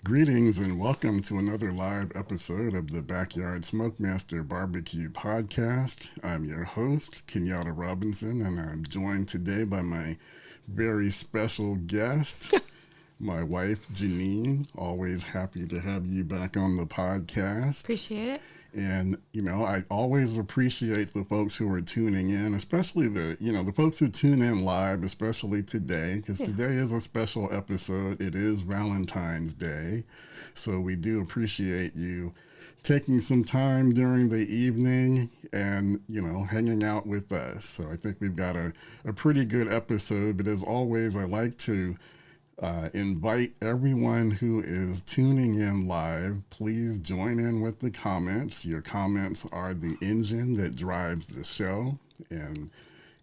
Greetings and welcome to another live episode of the Backyard SmokeMaster BBQ podcast. I'm your host, Kenyatta Robinson, and I'm joined today by my very special guest, my wife, Jeannine. Always happy to have you back on the podcast. Appreciate it. And, I always appreciate the folks who are tuning in, especially the folks who tune in live, especially today, because today is a special episode. It is Valentine's Day. So we do appreciate you taking some time during the evening and, hanging out with us. So I think we've got a pretty good episode. But as always, I like to invite everyone who is tuning in live, please join in with the comments. Your comments are the engine that drives the show. And,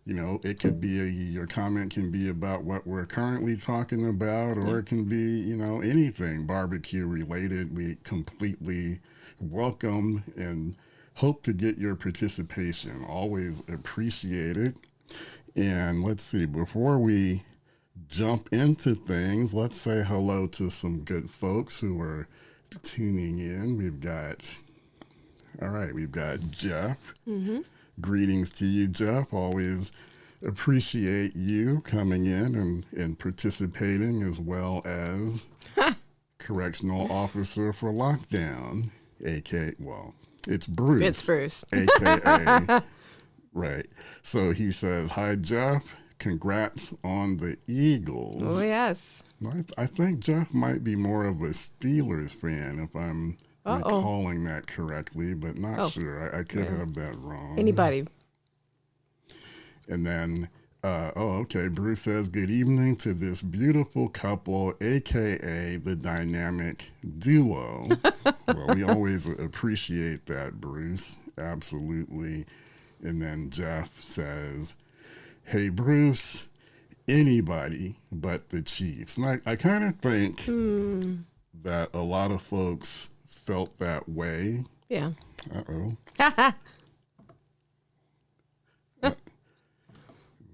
it could be your comment can be about what we're currently talking about, or it can be, anything barbecue related. We completely welcome and hope to get your participation. Always appreciate it. And let's see, before we jump into things, let's say hello to some good folks who are tuning in. We've got Jeff. Mm-hmm. Greetings to you, Jeff. Always appreciate you coming in and participating, as well as correctional officer for lockdown, it's Bruce. It's Bruce. AKA, right. So he says, hi, Jeff. Congrats on the Eagles. Oh, yes. I think Jeff might be more of a Steelers fan, if I'm recalling that correctly, but not sure. I could have that wrong. Anybody. And then, Bruce says, good evening to this beautiful couple, a.k.a. the dynamic duo. Well, we always appreciate that, Bruce. Absolutely. And then Jeff says, hey, Bruce, anybody but the Chiefs. And I kind of think that a lot of folks felt that way. Yeah. Uh-oh.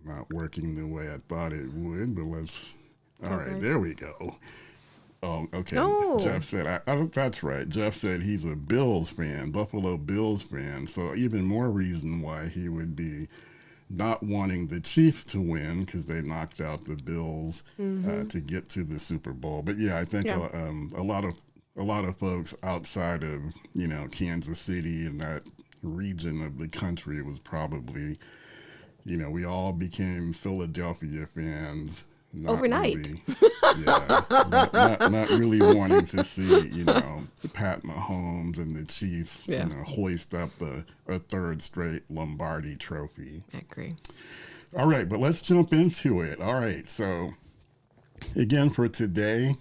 Not working the way I thought it would, but all right, there we go. Oh, okay. No. Jeff said, I that's right. Jeff said he's a Bills fan, Buffalo Bills fan. So even more reason why he would be not wanting the Chiefs to win, because they knocked out the Bills to get to the Super Bowl. But yeah, I think a lot of folks outside of Kansas City and that region of the country was probably, we all became Philadelphia fans overnight. Really, not really wanting to see Pat Mahomes and the Chiefs hoist up a third straight Lombardi trophy. I agree. All right, but let's jump into it. All right, so again for today,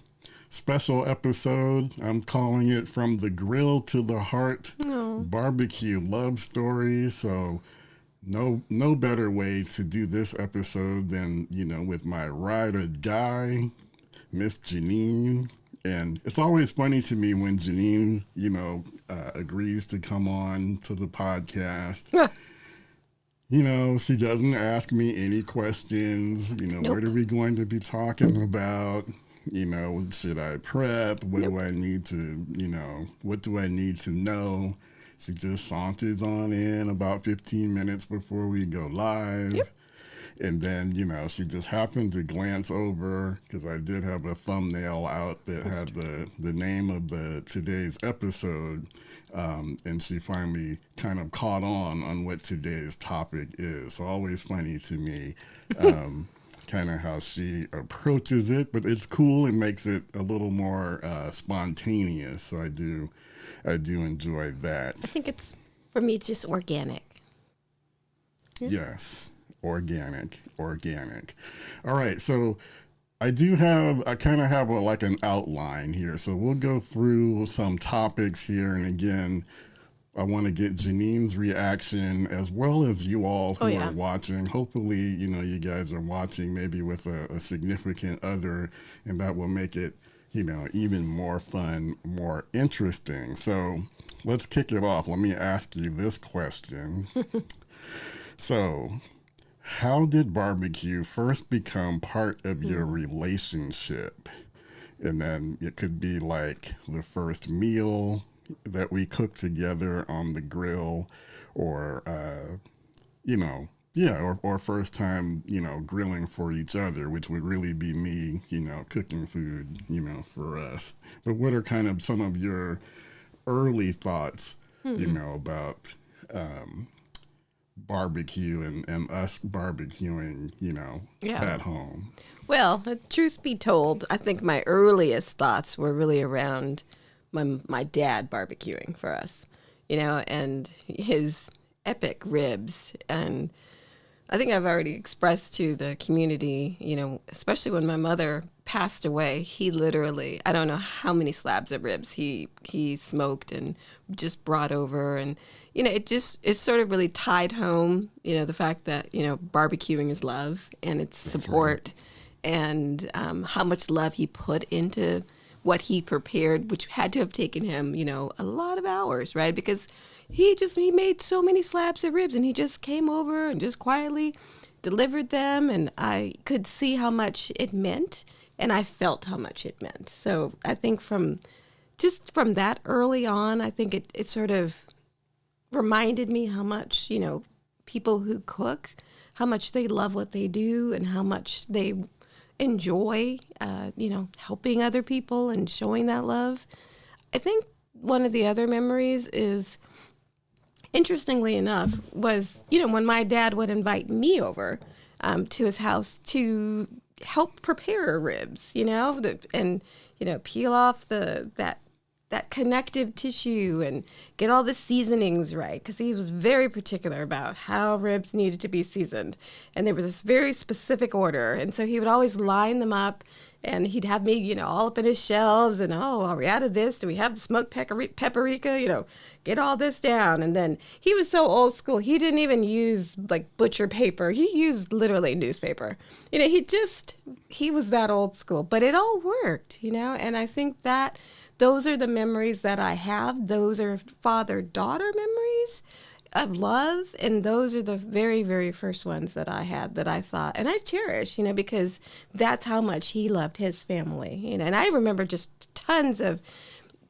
special episode. I'm calling it From the Grill to the Heart, Barbecue Love Stories. So no better way to do this episode than, with my ride or die, Miss Jeannine. And it's always funny to me when Jeannine, agrees to come on to the podcast. She doesn't ask me any questions. What are we going to be talking about? Should I prep? What do I need to, what do I need to know? She just saunters on in about 15 minutes before we go live. Yep. And then, she just happened to glance over, because I did have a thumbnail out that had the name of today's episode. And she finally kind of caught on what today's topic is. So always funny to me, kind of how she approaches it. But it's cool. It makes it a little more spontaneous. So I do enjoy that. I think for me, it's just organic. Yeah. Yes. Organic. All right. So I kind of have an outline here. So we'll go through some topics here. And again, I want to get Jeannine's reaction, as well as you all who are watching. Hopefully, you guys are watching maybe with a significant other, and that will make it, even more fun, more interesting. So let's kick it off. Let me ask you this question. So, how did barbecue first become part of your relationship? And then it could be like the first meal that we cook together on the grill, or, you know, yeah, or first time, you know, grilling for each other, which would really be me, you know, cooking food, you know, for us. But what are kind of some of your early thoughts, you know, about barbecue and us barbecuing, you know, at home? Well, truth be told, I think my earliest thoughts were really around my dad barbecuing for us, you know, and his epic ribs. And I think I've already expressed to the community, you know, especially when my mother passed away, he literally, I don't know how many slabs of ribs he smoked and just brought over. And, you know, it sort of really tied home, you know, the fact that, you know, barbecuing is love and it's support. Right. And how much love he put into what he prepared, which had to have taken him, you know, a lot of hours, right? Because he made so many slabs of ribs, and he just came over and just quietly delivered them, and I could see how much it meant, and I felt how much it meant. So I think from that early on, I think it sort of reminded me how much, you know, people who cook, how much they love what they do and how much they enjoy, you know, helping other people and showing that love. I think one of the other memories is, interestingly enough, was, you know, when my dad would invite me over to his house to help prepare ribs, you know, and, you know, peel off that connective tissue and get all the seasonings right, because he was very particular about how ribs needed to be seasoned. And there was this very specific order. And so he would always line them up, and he'd have me, you know, all up in his shelves, and, oh, are we out of this? Do we have the smoked paprika? You know, get all this down. And then he was so old school, he didn't even use like butcher paper. He used literally newspaper. You know, he was that old school, but it all worked, you know. And I think that those are the memories that I have. Those are father-daughter memories of love. And those are the very, very first ones that I had that I thought, and I cherish, you know, because that's how much he loved his family. You know, and I remember just tons of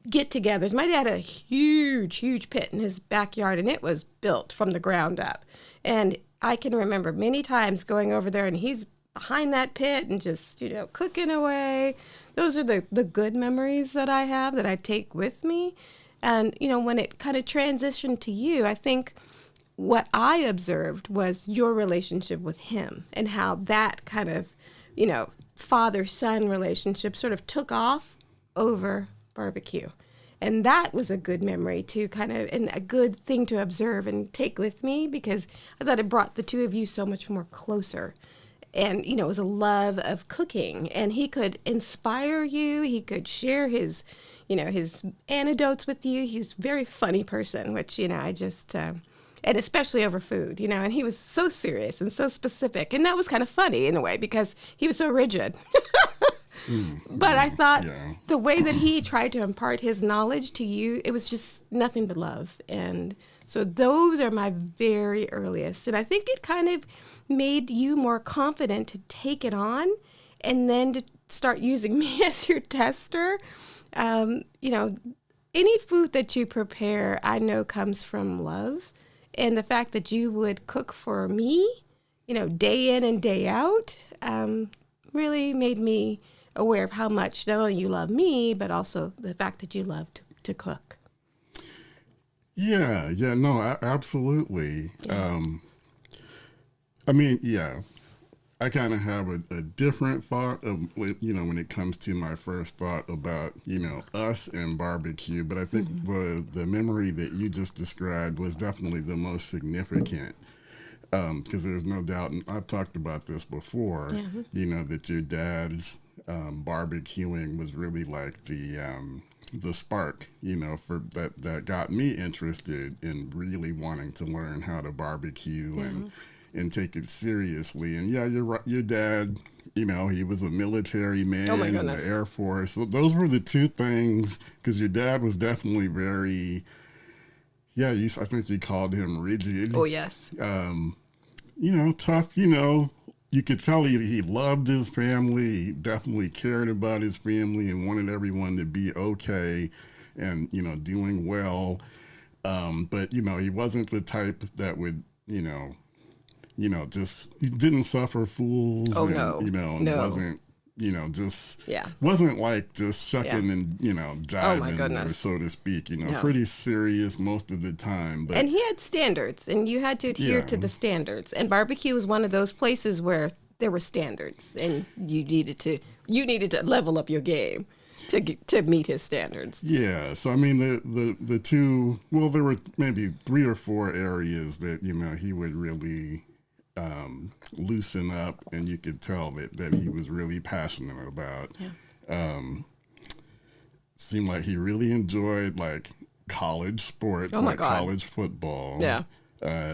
get-togethers. My dad had a huge, huge pit in his backyard, and it was built from the ground up. And I can remember many times going over there, and he's behind that pit and just, you know, cooking away. Those are the good memories that I have that I take with me. And, you know, when it kind of transitioned to you, I think what I observed was your relationship with him and how that kind of, you know, father-son relationship sort of took off over barbecue. And that was a good memory to kind of, and a good thing to observe and take with me, because I thought it brought the two of you so much more closer. And, you know, it was a love of cooking, and he could inspire you. He could share his, you know, his anecdotes with you. He's a very funny person, which, you know, I just, and especially over food, you know, and he was so serious and so specific. And that was kind of funny in a way, because he was so rigid. But I thought the way that he tried to impart his knowledge to you, it was just nothing but love. And so those are my very earliest. And I think it kind of made you more confident to take it on, and then to start using me as your tester. You know, any food that you prepare, I know comes from love. And the fact that you would cook for me, you know, day in and day out, really made me aware of how much not only you love me, but also the fact that you love to cook. Yeah, no, absolutely. Yeah. I mean, yeah, I kind of have a different thought of, you know, when it comes to my first thought about, you know, us and barbecue. But I think the memory that you just described was definitely the most significant, because there's no doubt, and I've talked about this before, you know, that your dad's barbecuing was really like the spark, you know, for that got me interested in really wanting to learn how to barbecue and take it seriously. And yeah, you're right. Your dad, you know, he was a military man in the Air Force. So those were the two things, because your dad was definitely very, I think you called him rigid. Oh, yes. You know, tough, you know, you could tell he loved his family. He definitely cared about his family and wanted everyone to be okay and, doing well. But, he wasn't the type that would, just, he didn't suffer fools. Oh, and, no. And No. wasn't, just, Yeah. wasn't like just shucking and, jiving, or so to speak, No. pretty serious most of the time. But And he had standards, and you had to adhere to the standards. And barbecue was one of those places where there were standards, and you needed to level up your game to meet his standards. Yeah, so I mean the two, well, there were maybe 3 or 4 areas that he would really loosen up, and you could tell that he was really passionate about. Yeah. Seemed like he really enjoyed like college sports, Oh my like God. college football. Yeah.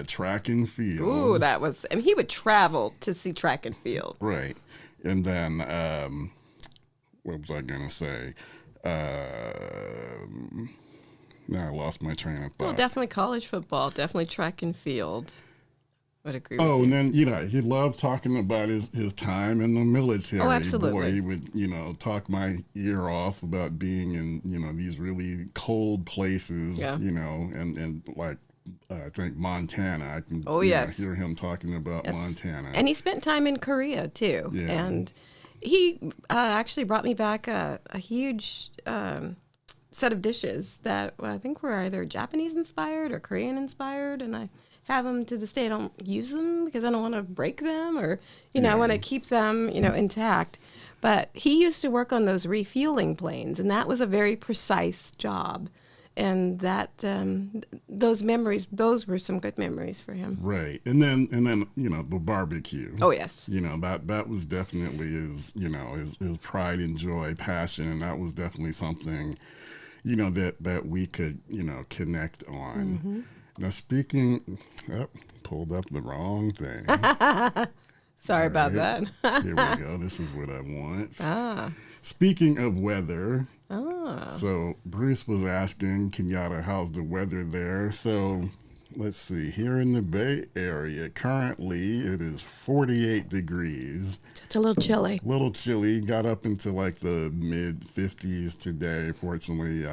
Track and field. Ooh, that was. I mean, he would travel to see track and field. Right, and then what was I gonna say? Now I lost my train of thought. Well, definitely college football, definitely track and field. Would agree Oh, with and you. then, he loved talking about his time in the military. Oh, absolutely. Boy, he would, talk my ear off about being in, these really cold places, Yeah. and like, I think Montana. I can Yes. hear him talking about Yes. Montana. And he spent time in Korea too. Yeah. And he actually brought me back a huge set of dishes that I think were either Japanese inspired or Korean inspired. And I have them to this day. I don't use them because I don't want to break them, or I want to keep them intact. But he used to work on those refueling planes, and that was a very precise job. And that those were some good memories for him. Right, and then the barbecue. Oh yes. That was definitely his his pride and joy, passion, and that was definitely something that we could connect on. Mm-hmm. Now speaking, pulled up the wrong thing. Sorry about that. Here we go. This is what I want. Ah. Speaking of weather, Ah. so Bruce was asking Kenyatta, how's the weather there? So let's see. Here in the Bay Area, currently it is 48 degrees. It's a little chilly. A little chilly. Got up into like the mid 50s today. Fortunately,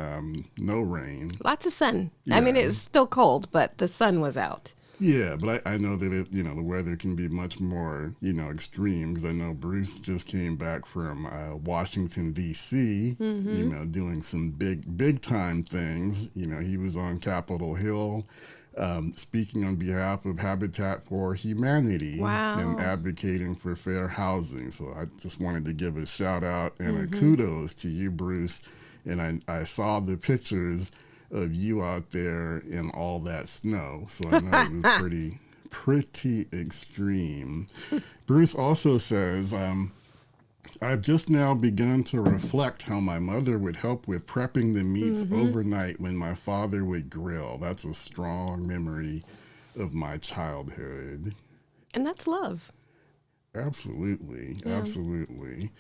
no rain. Lots of sun. I mean, it was still cold, but the sun was out. Yeah, but I know that the weather can be much more extreme, because I know Bruce just came back from Washington D.C. Doing some big time things. He was on Capitol Hill, speaking on behalf of Habitat for Humanity. Wow. And advocating for fair housing. So I just wanted to give a shout out and a kudos to you, Bruce. And I saw the pictures of you out there in all that snow. So I know it was pretty extreme. Bruce also says, I've just now begun to reflect how my mother would help with prepping the meats overnight when my father would grill. That's a strong memory of my childhood. And that's love. Absolutely. Yeah. Absolutely.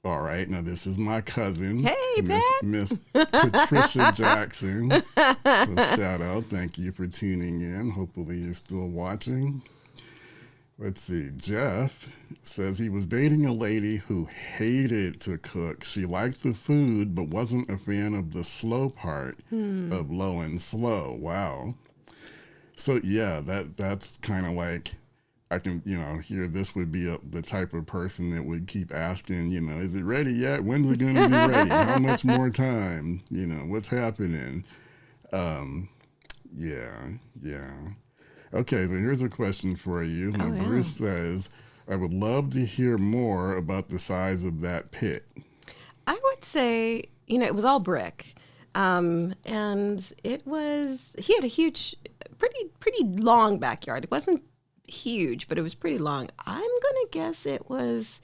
All right, now this is my cousin, Hey, Miss Patricia Jackson. So shout out, thank you for tuning in. Hopefully you're still watching. Let's see, Jeff says he was dating a lady who hated to cook. She liked the food, but wasn't a fan of the slow part of low and slow. Wow. So yeah, that's kind of like, I can, hear this would be the type of person that would keep asking, is it ready yet? When's it going to be ready? How much more time? What's happening? Yeah. Okay, so here's a question for you. Now, Bruce says, I would love to hear more about the size of that pit. I would say, it was all brick. And it was, he had a huge, pretty long backyard. It wasn't huge, but it was pretty long. I'm gonna guess it was,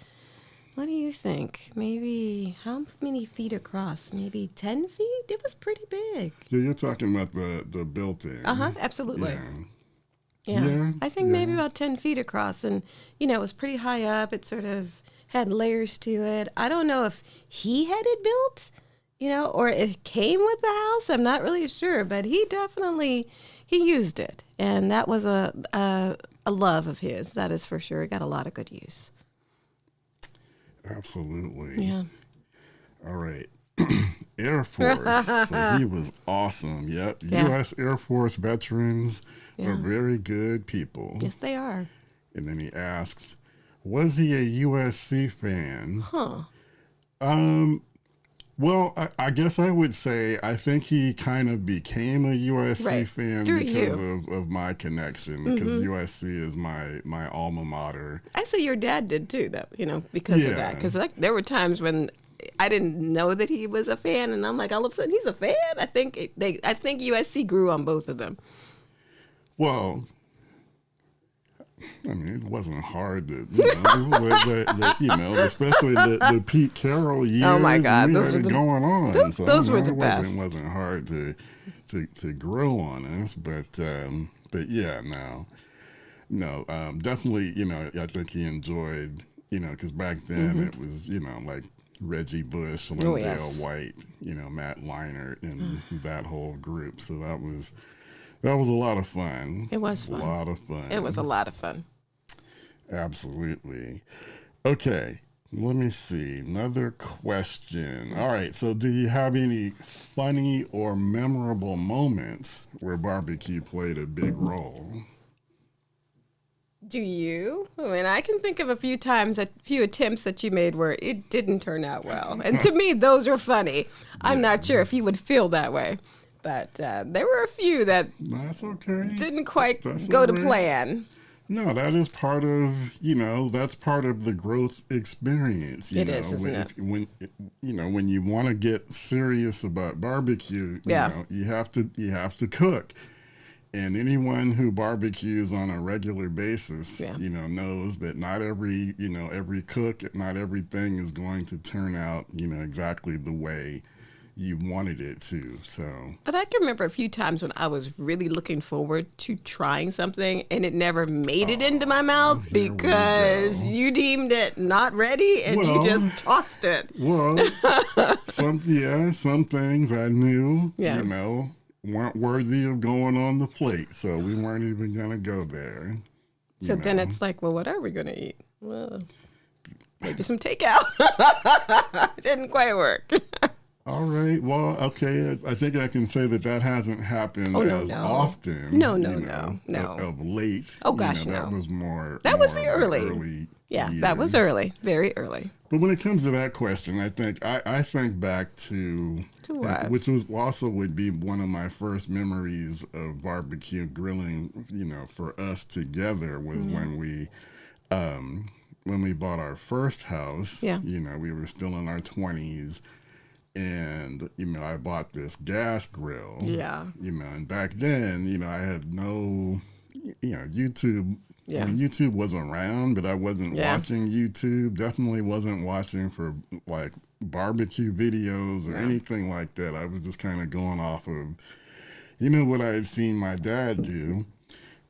what do you think, maybe how many feet across? Maybe 10 feet? It was pretty big. Yeah, you're talking about the built-in. Absolutely. Yeah. I think maybe about 10 feet across, and it was pretty high up. It sort of had layers to it. I don't know if he had it built, or it came with the house. I'm not really sure, but he definitely used it, and that was a a love of his. That is for sure. It got a lot of good use. Absolutely. Yeah. All right. Air Force. So he was awesome. Yep. Yeah. U.S. Air Force veterans Yeah. are very good people. Yes, they are. And then he asks, was he a USC fan? Huh. Well, I guess I would say I think he kind of became a USC fan Through because you. of my connection, because USC is my alma mater. Actually, your dad did too, though, because of that. Yeah. Because there were times when I didn't know that he was a fan, and I'm like, all of a sudden, he's a fan? I think USC grew on both of them. Well, I mean, it wasn't hard to, especially the Pete Carroll years. Oh my God, we those had were it going on. those were the best. It wasn't hard to grow on us, but yeah, no, definitely, I think he enjoyed, because back then it was, like Reggie Bush, Lindale White, Matt Leinart, and that whole group. So that was a lot of fun. It was fun. A lot of fun. It was a lot of fun. Absolutely. Okay, let me see. Another question. All right, so do you have any funny or memorable moments where barbecue played a big role? Do you? I mean, I can think of a few times, a few attempts that you made where it didn't turn out well. And to me, those are funny. I'm not sure if you would feel that way. But there were a few that That's okay. didn't quite That's go all to right. plan. No, that is part of, that's part of the growth experience. It is, isn't it? When you want to get serious about barbecue, you have to cook. And anyone who barbecues on a regular basis, knows that not every cook, not everything is going to turn out, exactly the way you wanted it to. So, but I can remember a few times when I was really looking forward to trying something and it never made it into my mouth because you deemed it not ready and you just tossed it. Well, some things I knew, weren't worthy of going on the plate, so we weren't even gonna go there. So then it's like, well, what are we gonna eat? Well, maybe some takeout. Didn't quite work. All right. Well, okay. I think I can say that hasn't happened as often. No. Of late. Oh gosh, That was more. That was the early. years. That was early, very early. But when it comes to that question, I think I think back to what? Which was also would be one of my first memories of barbecue grilling. For us together was when we bought our first house. Yeah. We were still in our 20s. And, I bought this gas grill. Yeah. And back then, I had no, YouTube. Yeah. I mean, YouTube was around, but I wasn't watching YouTube. Definitely wasn't watching for, like, barbecue videos or anything like that. I was just kind of going off of, what I had seen my dad do.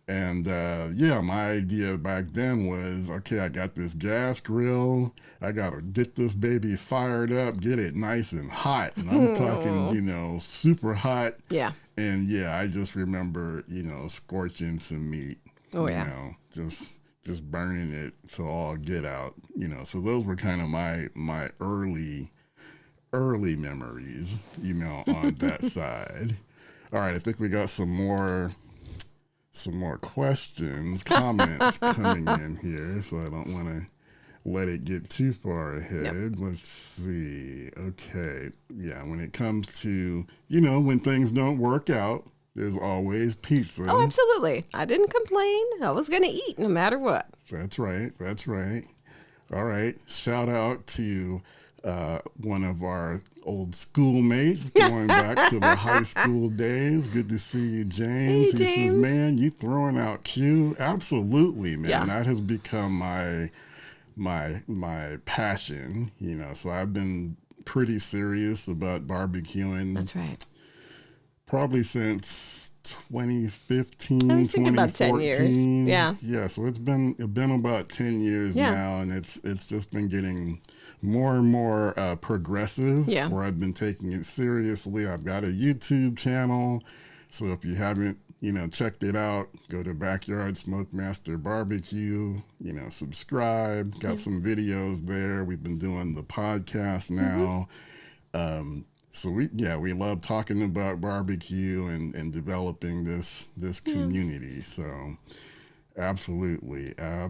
And, my idea back then was, okay, I got this gas grill. I got to get this baby fired up, get it nice and hot. And I'm talking, super hot. Yeah. And, I just remember, scorching some meat. Oh, yeah. Just burning it to all get out. So those were kind of my early memories, on that side. All right, I think we got some more questions, comments coming in here, so I don't want to let it get too far ahead. Yep. Let's see. Okay. Yeah, when it comes to, when things don't work out, there's always pizza. Oh, absolutely. I didn't complain. I was going to eat no matter what. That's right. All right. Shout out to one of our old schoolmates going back to the high school days. Good to see you, James. Hey, James. He says, man, you throwing out Q? Absolutely, man. Yeah. That has become my passion, so I've been pretty serious about barbecuing. That's right. Probably since 2015, I was thinking about 10 years. Yeah. Yeah, so it's been about 10 years now, and it's just been getting more and more progressive. Yeah. Where I've been taking it seriously. I've got a YouTube channel, so if you haven't checked it out, go to Backyard SmokeMaster BBQ, subscribe, got some videos there. We've been doing the podcast now. So we love talking about barbecue and developing this community. So absolutely. I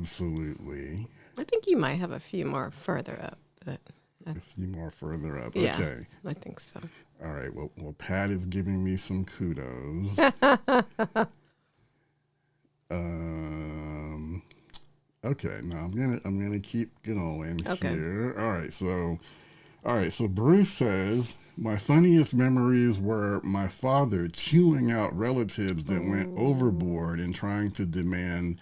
think you might have a few more further up, but a few more further up. Yeah, Okay. I think so. All right. Well, Pat is giving me some kudos. Okay. Now I'm gonna keep going here. All right. So Bruce says, my funniest memories were my father chewing out relatives that went overboard and trying to demand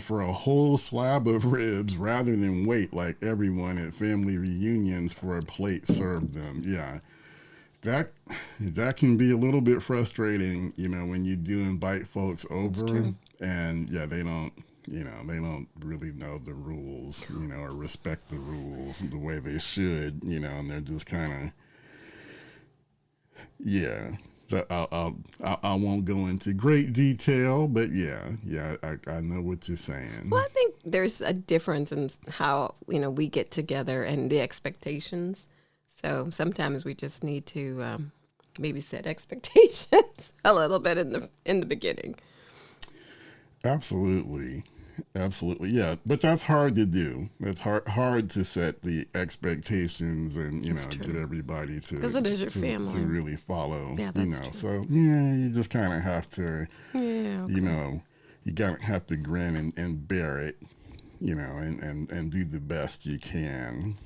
for a whole slab of ribs rather than wait like everyone at family reunions for a plate served them. Yeah. That can be a little bit frustrating, when you do invite folks over and they don't really know the rules, or respect the rules the way they should, and they're just kind of, I won't go into great detail, but I know what you're saying. Well, I think there's a difference in how, we get together and the expectations. So sometimes we just need to maybe set expectations a little bit in the beginning. Absolutely. Yeah. But that's hard to do. It's hard to set the expectations and, get everybody to, because it is your family, to really follow, yeah, that's true. So, you just kind of have to, okay. You gotta have to grin and bear it, and do the best you can.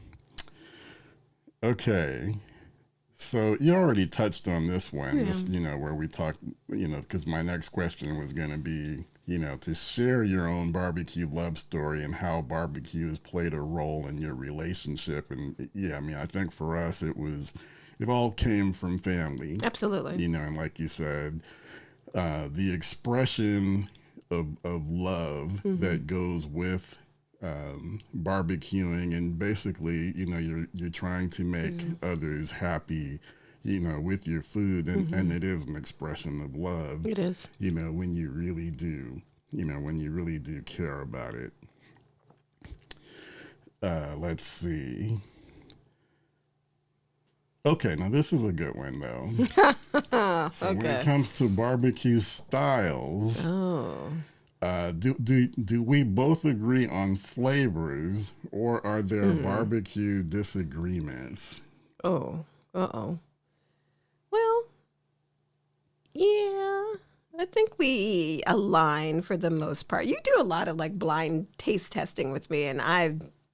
Okay. So you already touched on this one, where we talked, because my next question was going to be, to share your own barbecue love story and how barbecue has played a role in your relationship. And I think for us, it all came from family. Absolutely. And like you said, the expression of love that goes with barbecuing, and basically, you're trying to make others happy, with your food, and it is an expression of love. It is. When you really do, care about it. Let's see. Okay, now this is a good one though. So when it comes to barbecue styles, do we both agree on flavors, or are there barbecue disagreements? Oh, well, yeah, I think we align for the most part. You do a lot of blind taste testing with me, and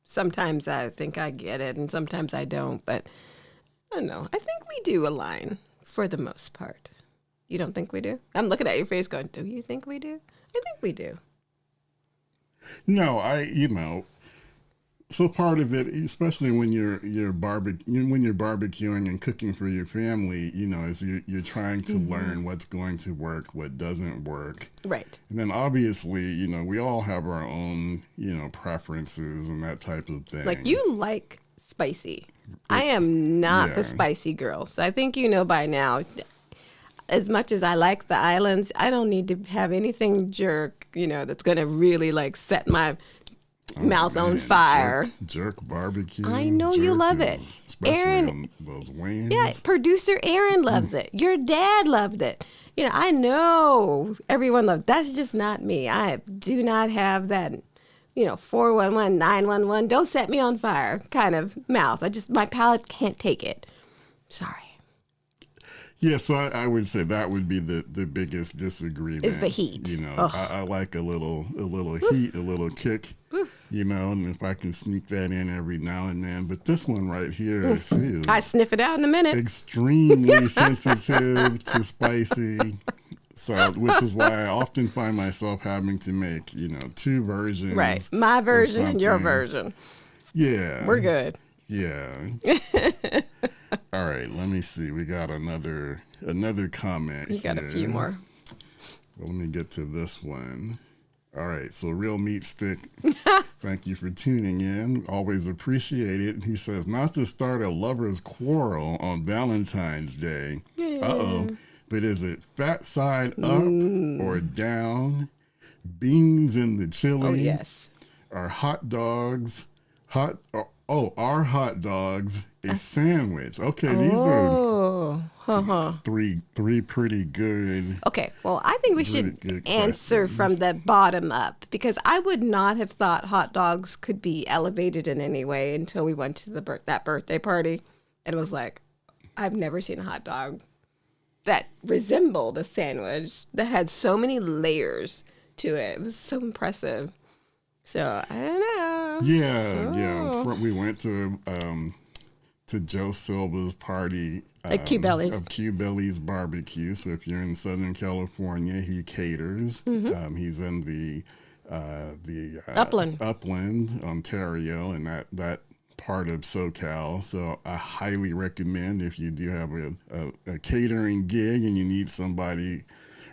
sometimes I think I get it, and sometimes I don't. But I don't know. I think we do align for the most part. You don't think we do? I'm looking at your face, going, "Do you think we do?" I think we do. No, so part of it, especially when you're barbecuing and cooking for your family, is you're trying to learn what's going to work, what doesn't work. Right. And then obviously, we all have our own, preferences and that type of thing. Like, you like spicy. I am not the spicy girl. So I think by now, as much as I like the islands, I don't need to have anything jerk, that's going to really set my mouth on fire. Jerk barbecue. I know you love it. Especially Aaron, on those wings. Yeah, producer Aaron loves it. Your dad loved it. I know everyone loves it. That's just not me. I do not have that, 411, 911, don't set me on fire kind of mouth. My palate can't take it. Sorry. Yeah, so I would say that would be the biggest disagreement. Is the heat. I like a little heat, a little kick, and if I can sneak that in every now and then. But this one right here, is I sniff it out in a minute. Extremely sensitive to spicy. So, which is why I often find myself having to make, two versions. Right. My version and your version. Yeah. We're good. Yeah. All right, let me see. We got another comment. You got a few more. Well, let me get to this one. All right, so Real Meat Stick, thank you for tuning in. Always appreciate it. He says, not to start a lover's quarrel on Valentine's Day. Uh-oh. But is it fat side up or down? Beans in the chili? Oh, yes. Are hot dogs are hot dogs a sandwich? Okay, these are three pretty good. Okay, well, I think we should answer from the bottom up, because I would not have thought hot dogs could be elevated in any way until we went to that birthday party, and it was like, I've never seen a hot dog that resembled a sandwich that had so many layers to it. It was so impressive. So I don't know. Yeah. We went to Joe Silva's party at Q Belly's. Of Q Belly's barbecue. So if you're in Southern California, he caters. He's in the Upland, Ontario, and that part of SoCal. So I highly recommend, if you do have a catering gig and you need somebody,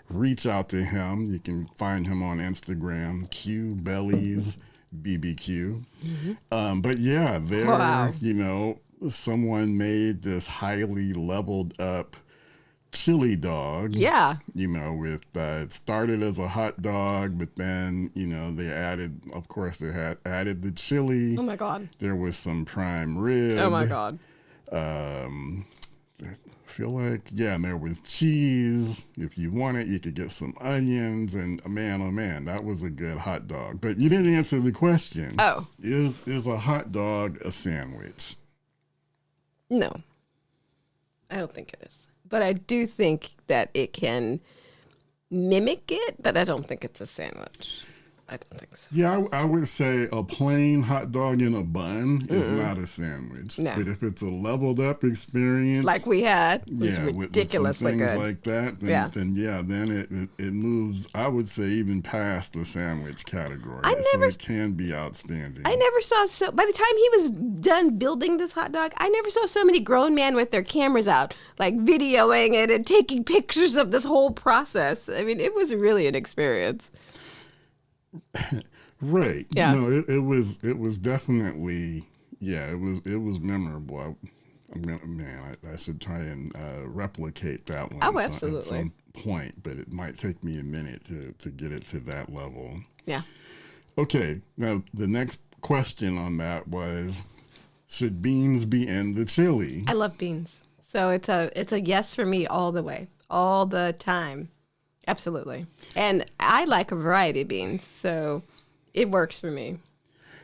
reach out to him. You can find him on Instagram, Q Belly's BBQ. But yeah, someone made this highly leveled up chili dog. Yeah. With it started as a hot dog, but then, they added the chili. Oh my God. There was some prime rib. Oh my God. I feel like, and there was cheese. If you want it, you could get some onions, and man, oh man, that was a good hot dog. But you didn't answer the question. Oh. Is a hot dog a sandwich? No. I don't think it is. But I do think that it can mimic it, but I don't think it's a sandwich. I don't think so. Yeah, I would say a plain hot dog in a bun is not a sandwich. No. But if it's a leveled up experience, like we had, it was ridiculously with some things good. like that, then it moves, I would say, even past the sandwich category. So it can be outstanding. I never saw by the time he was done building this hot dog, I never saw so many grown men with their cameras out, like videoing it and taking pictures of this whole process. I mean, it was really an experience. Right. Yeah. No, it was definitely, it was memorable. I should try and replicate that one. Oh, absolutely. At some point, but it might take me a minute to get it to that level. Yeah. Okay. Now the next question on that was, should beans be in the chili? I love beans, so it's a yes for me all the way, all the time. Absolutely. And I like a variety of beans, so it works for me.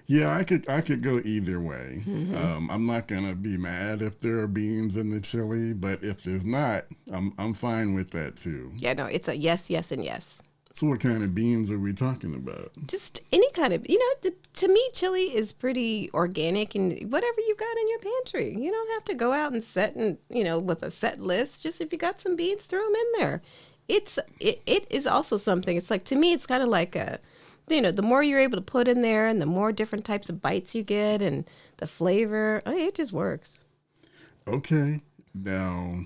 Yeah, I could go either way. I'm not gonna be mad if there are beans in the chili, but if there's not, I'm fine with that too. Yeah, no, it's a yes, yes, and yes. So what kind of beans are we talking about? Just any kind of, to me, chili is pretty organic and whatever you've got in your pantry. You don't have to go out and with a set list. Just if you got some beans, throw them in there. It is also something. It's like, to me, it's kind of like the more you're able to put in there and the more different types of bites you get and the flavor, it just works. Okay. Now,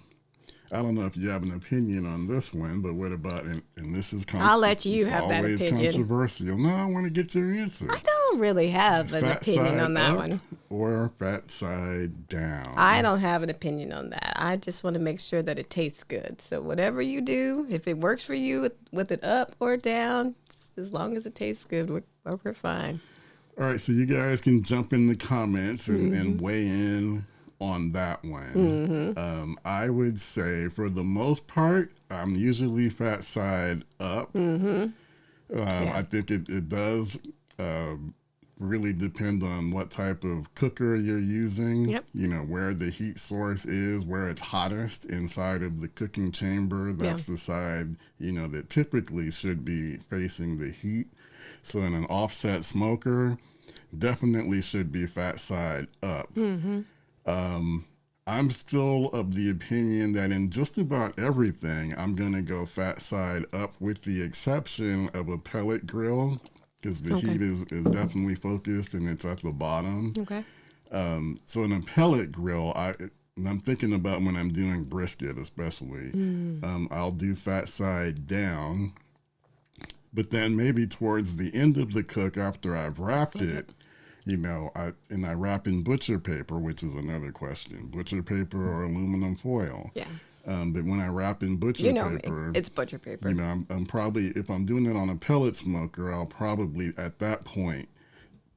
I don't know if you have an opinion on this one, but what about, and this is I'll let you have that opinion. Always controversial. No, I want to get your answer. I don't really have an opinion on that one. Or fat side down? I don't have an opinion on that. I just want to make sure that it tastes good. So whatever you do, if it works for you with it up or down, as long as it tastes good, we're fine. All right, so you guys can jump in the comments and weigh in on that one. I would say, for the most part, I'm usually fat side up. I think it does really depend on what type of cooker you're using. Yep. Where the heat source is, where it's hottest inside of the cooking chamber. That's the side, that typically should be facing the heat. So in an offset smoker, definitely should be fat side up. I'm still of the opinion that in just about everything, I'm going to go fat side up, with the exception of a pellet grill, because the heat is definitely focused and it's at the bottom. Okay. So in a pellet grill, I'm thinking about when I'm doing brisket especially, I'll do fat side down, but then maybe towards the end of the cook, after I've wrapped it, I wrap in butcher paper, which is another question, butcher paper or aluminum foil. Yeah. But when I wrap in butcher You know paper, me. It's butcher paper. you know, I'm probably, if I'm doing it on a pellet smoker, I'll probably at that point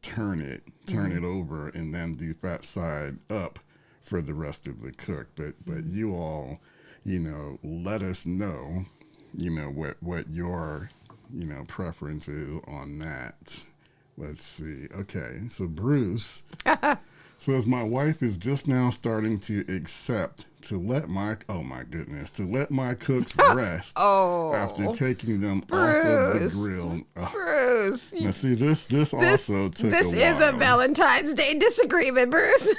turn it over, and then do fat side up for the rest of the cook. But you all, you know, let us know, you know, what your, you know, preference is on that. Let's see. Okay, so Bruce says, my wife is just now starting to accept to let my cooks rest after taking them off of the grill. Bruce. Now see, this also took a while. This is a Valentine's Day disagreement, Bruce.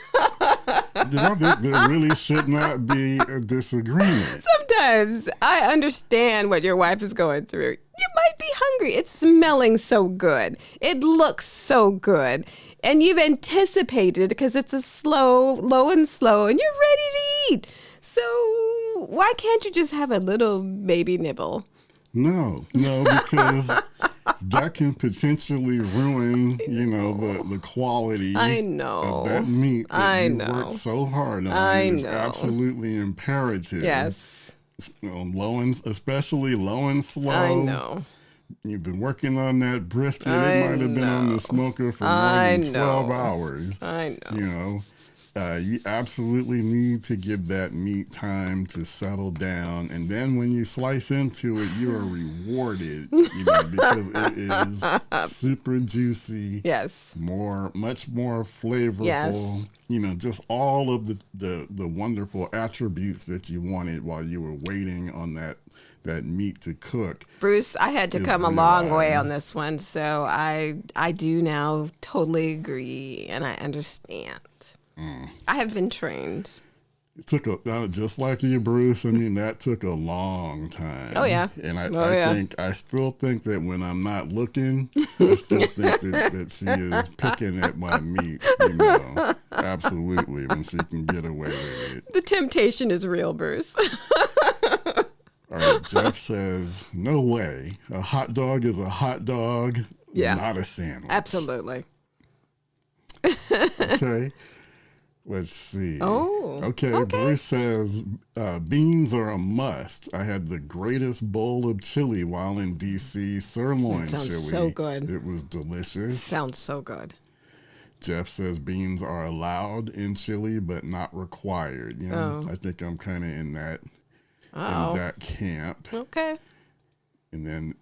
There really should not be a disagreement. Sometimes I understand what your wife is going through. You might be hungry. It's smelling so good. It looks so good. And you've anticipated because it's a low and slow, and you're ready to eat. So why can't you just have a little baby nibble? No, because that can potentially ruin, you know, the quality of that meat that you worked so hard on. It's absolutely imperative. Yes. Especially low and slow. I know. You've been working on that brisket. It might have been on the smoker for more than 12 hours. I know. You know, you absolutely need to give that meat time to settle down. And then when you slice into it, you are rewarded, you know, because it is super juicy. Yes. Much more flavorful. Yes. You know, just all of the wonderful attributes that you wanted while you were waiting on that meat to cook. Bruce, I had to come a long way on this one, so I do now totally agree, and I understand. I have been trained. It took just like you, Bruce. I mean, that took a long time. Oh yeah, and I still think that when I'm not looking, I still think that she is picking at my meat. You know, absolutely, when she can get away with it. The temptation is real, Bruce. All right, Jeff says, no way. A hot dog is a hot dog, not a sandwich. Absolutely. Okay. Let's see. Okay. Bruce says, beans are a must. I had the greatest bowl of chili while in D.C. Sirloin chili. Sounds so good. It was delicious. Sounds so good. Jeff says beans are allowed in chili, but not required. You know, I think I'm kind of in that camp. Okay. And then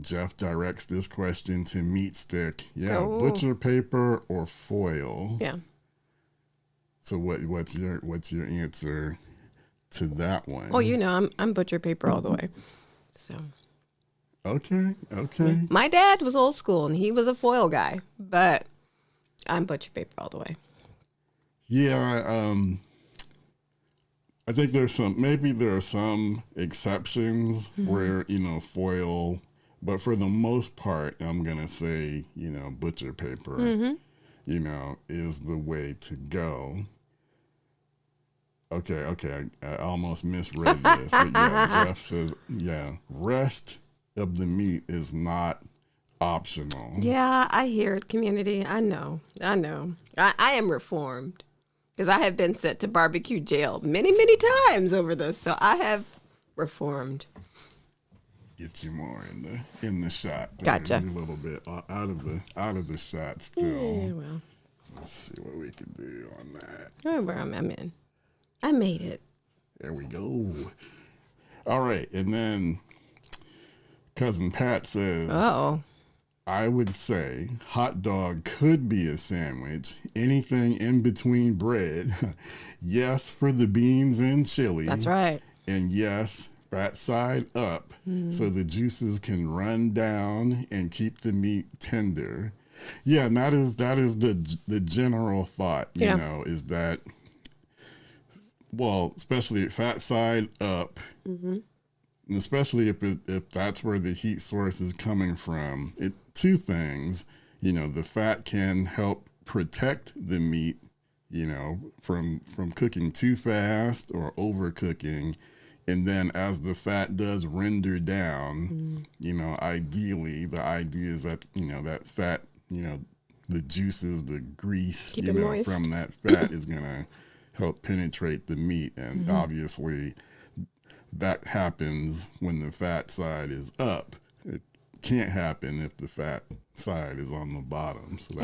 Jeff directs this question to Meat Stick. Yeah, butcher paper or foil? Yeah. So what's your answer to that one? Oh, you know, I'm butcher paper all the way. So. Okay. My dad was old school and he was a foil guy, but I'm butcher paper all the way. Yeah, I think there are some exceptions where, you know, foil, but for the most part, I'm gonna say, you know, butcher paper, you know, is the way to go. Okay, I almost misread this. But yeah, Jeff says, rest of the meat is not optional. Yeah, I hear it, community. I know. I am reformed because I have been sent to barbecue jail many, many times over this. So I have reformed. Get you more in the shot. Gotcha. A little bit out of the shot still. Yeah, well. Let's see what we can do on that. Oh, where I'm in. I made it. There we go. All right, and then Cousin Pat says, I would say hot dog could be a sandwich. Anything in between bread. Yes, for the beans and chili. That's right. And yes, fat side up so the juices can run down and keep the meat tender. Yeah, and that is the general thought, you know, is that, well, especially fat side up, and especially if that's where the heat source is coming from. Two things, you know, the fat can help protect the meat, you know, from cooking too fast or overcooking. And then as the fat does render down, you know, ideally the idea is that, you know, that fat, you know, the juices, the grease, Keep you it know, moist. from that fat is going to help penetrate the meat. And obviously that happens when the fat side is up. It can't happen if the fat side is on the bottom. So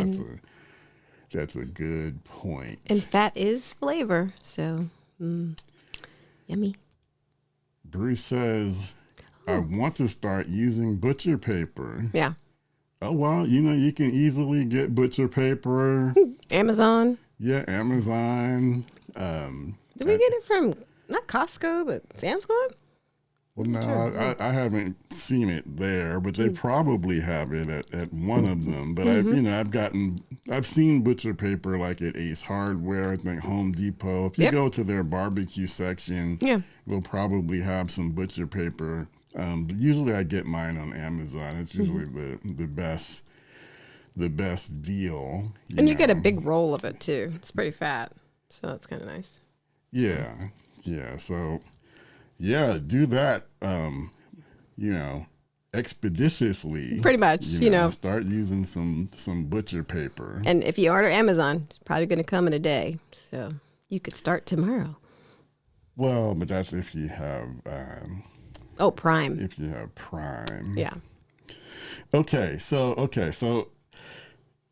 that's a good point. And fat is flavor, so yummy. Bruce says, I want to start using butcher paper. Yeah. Oh, well, you can easily get butcher paper. Amazon. Yeah, Amazon. Did we get it from, not Costco, but Sam's Club? Well, no, I haven't seen it there, but they probably have it at one of them. But I've seen butcher paper like at Ace Hardware, I think Home Depot. If you go to their barbecue section, we'll probably have some butcher paper. But usually I get mine on Amazon. It's usually the best deal. You get a big roll of it too. It's pretty fat, so that's kind of nice. Yeah. So. Yeah, do that, expeditiously. Pretty much, Start using some butcher paper. And if you order Amazon, it's probably going to come in a day. So you could start tomorrow. Well, but that's if you have... Prime. If you have Prime. Yeah. Okay, so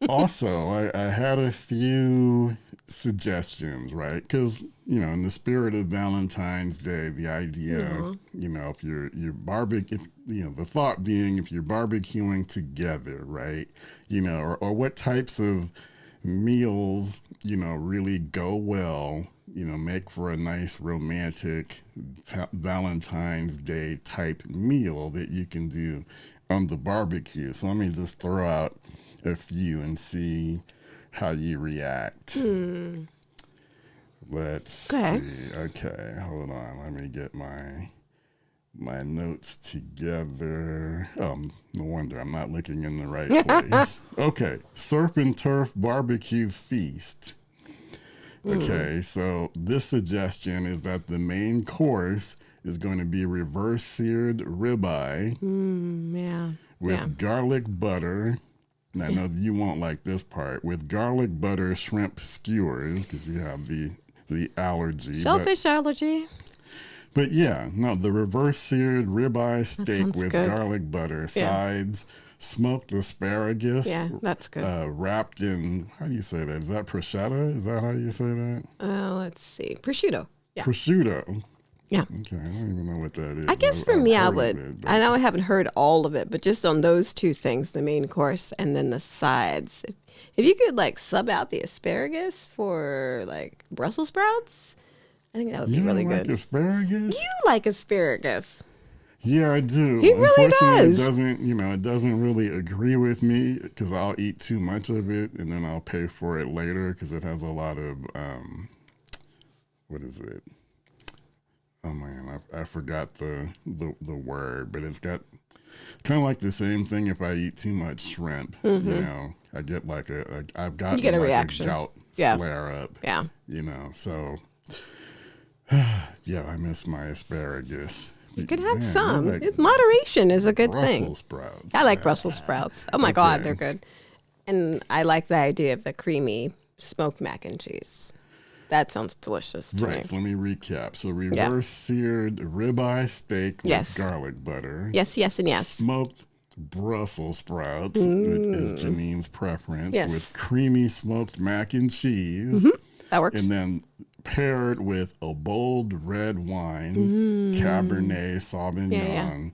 also, I had a few suggestions, right? Because, in the spirit of Valentine's Day, the idea, if you're the thought being if you're barbecuing together, right? Or what types of meals, really go well, make for a nice romantic Valentine's Day type meal that you can do on the barbecue. So let me just throw out a few and see how you react. Let's see. Okay, hold on. Let me get my notes together. Oh, no wonder I'm not looking in the right place. Okay, surf and turf barbecue feast. Okay, so this suggestion is that the main course is going to be reverse-seared ribeye with garlic butter. And I know you won't like this part. With garlic butter shrimp skewers, because you have the allergy. Shellfish allergy. But the reverse-seared ribeye steak with garlic butter. Sides, smoked asparagus. Yeah, that's good. Wrapped in, how do you say that? Is that prosciutto? Is that how you say that? Let's see. Prosciutto. Yeah. Prosciutto. Yeah. Okay, I don't even know what that is. I guess for me, I would. I know I haven't heard all of it, but just on those two things, the main course and then the sides. If you could sub out the asparagus for Brussels sprouts, I think that would be really good. You like asparagus? You like asparagus. Yeah, I do. He really does. It doesn't really agree with me because I'll eat too much of it and then I'll pay for it later because it has a lot of, what is it? Oh man, I forgot the word, but it's got kind of like the same thing if I eat too much shrimp. I get I've got a reaction. A gout flare up. Yeah. So I miss my asparagus. You could have some. Moderation is a good thing. Brussels sprouts. I like Brussels sprouts. Oh my God, they're good. And I like the idea of the creamy smoked mac and cheese. That sounds delicious to me. Right, so let me recap. So reverse-seared ribeye steak with garlic butter. Yes, and yes. Smoked Brussels sprouts, which is Jeannine's preference, with creamy smoked mac and cheese. That works. And then paired with a bold red wine, Cabernet Sauvignon,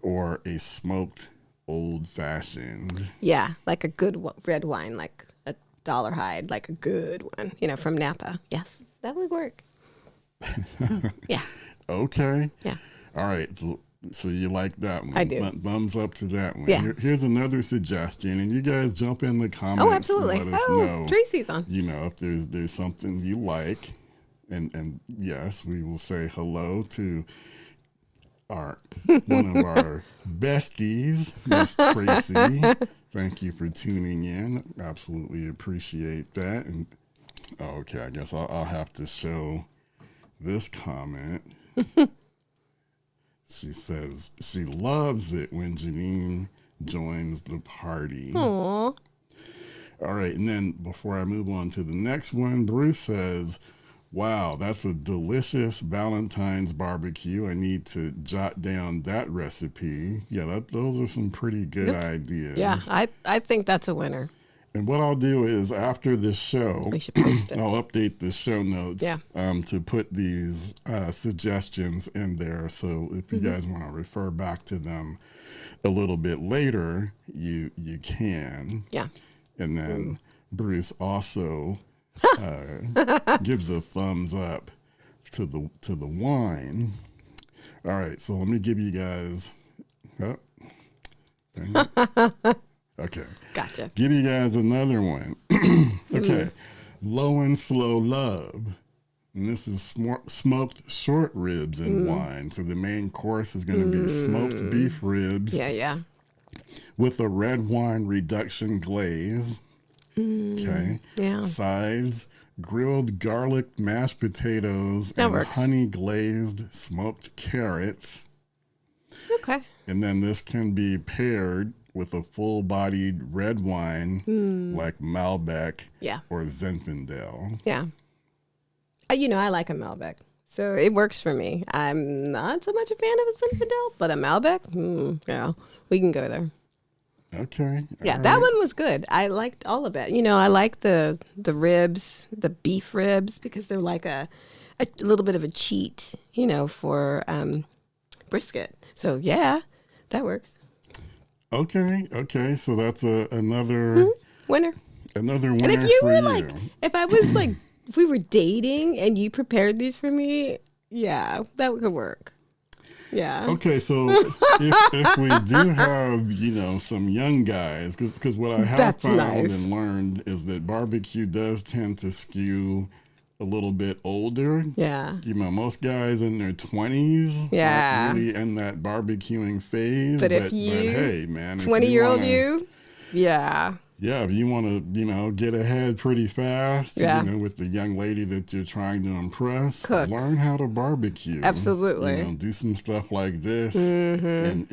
or a smoked old-fashioned. Yeah, like a good red wine, like a Dollar Hyde, like a good one, from Napa. Yes, that would work. Yeah. Okay. Yeah. All right. So you like that one? I do. Thumbs up to that one. Yeah. Here's another suggestion, and you guys jump in the comments. Oh, absolutely. And let us know. Tracy's on. If there's something you like, and yes, we will say hello to one of our besties, Miss Tracy. Thank you for tuning in. Absolutely appreciate that. And okay, I guess I'll have to show this comment. She says she loves it when Jeannine joins the party. Aww. All right, and then before I move on to the next one, Bruce says, Wow, that's a delicious Valentine's barbecue. I need to jot down that recipe. Yeah, those are some pretty good ideas. Yeah, I think that's a winner. And what I'll do is after this show, We should post it. I'll update the show notes Yeah. To put these suggestions in there. So if you guys want to refer back to them a little bit later, you can. Yeah. And then Bruce also gives a thumbs up to the wine. All right, so let me give you guys. Oh, dang it. Okay. Gotcha. Give you guys another one. Okay. Low and Slow Love. And this is smoked short ribs in wine. So the main course is going to be smoked beef ribs. Yeah. With a red wine reduction glaze. Okay. Yeah. Sides, grilled garlic mashed potatoes That and works. honey glazed smoked carrots. Okay. And then this can be paired with a full-bodied red wine like Malbec Yeah. or Zinfandel. Yeah. I like a Malbec. So it works for me. I'm not so much a fan of a Zinfandel, but a Malbec, yeah, we can go there. Okay. Yeah, all that right. one was good. I liked all of it. I like the ribs, the beef ribs, because they're like a little bit of a cheat, for brisket. So yeah, that works. Okay. So that's another Winner. another winner And if you for were you. if I was if we were dating and you prepared these for me, yeah, that could work. Yeah. Okay, so if we do have, some young guys, because what I have That's found nice. and learned is that barbecue does tend to skew a little bit older. Yeah. Most guys in their 20s Yeah. aren't really in that barbecuing phase. But if you, hey, man, if 20-year-old wanna- you, yeah. Yeah, if you want to, get ahead pretty fast, Yeah. with the young lady that you're trying to impress, Cook. learn how to barbecue. Absolutely. Do some stuff like this, and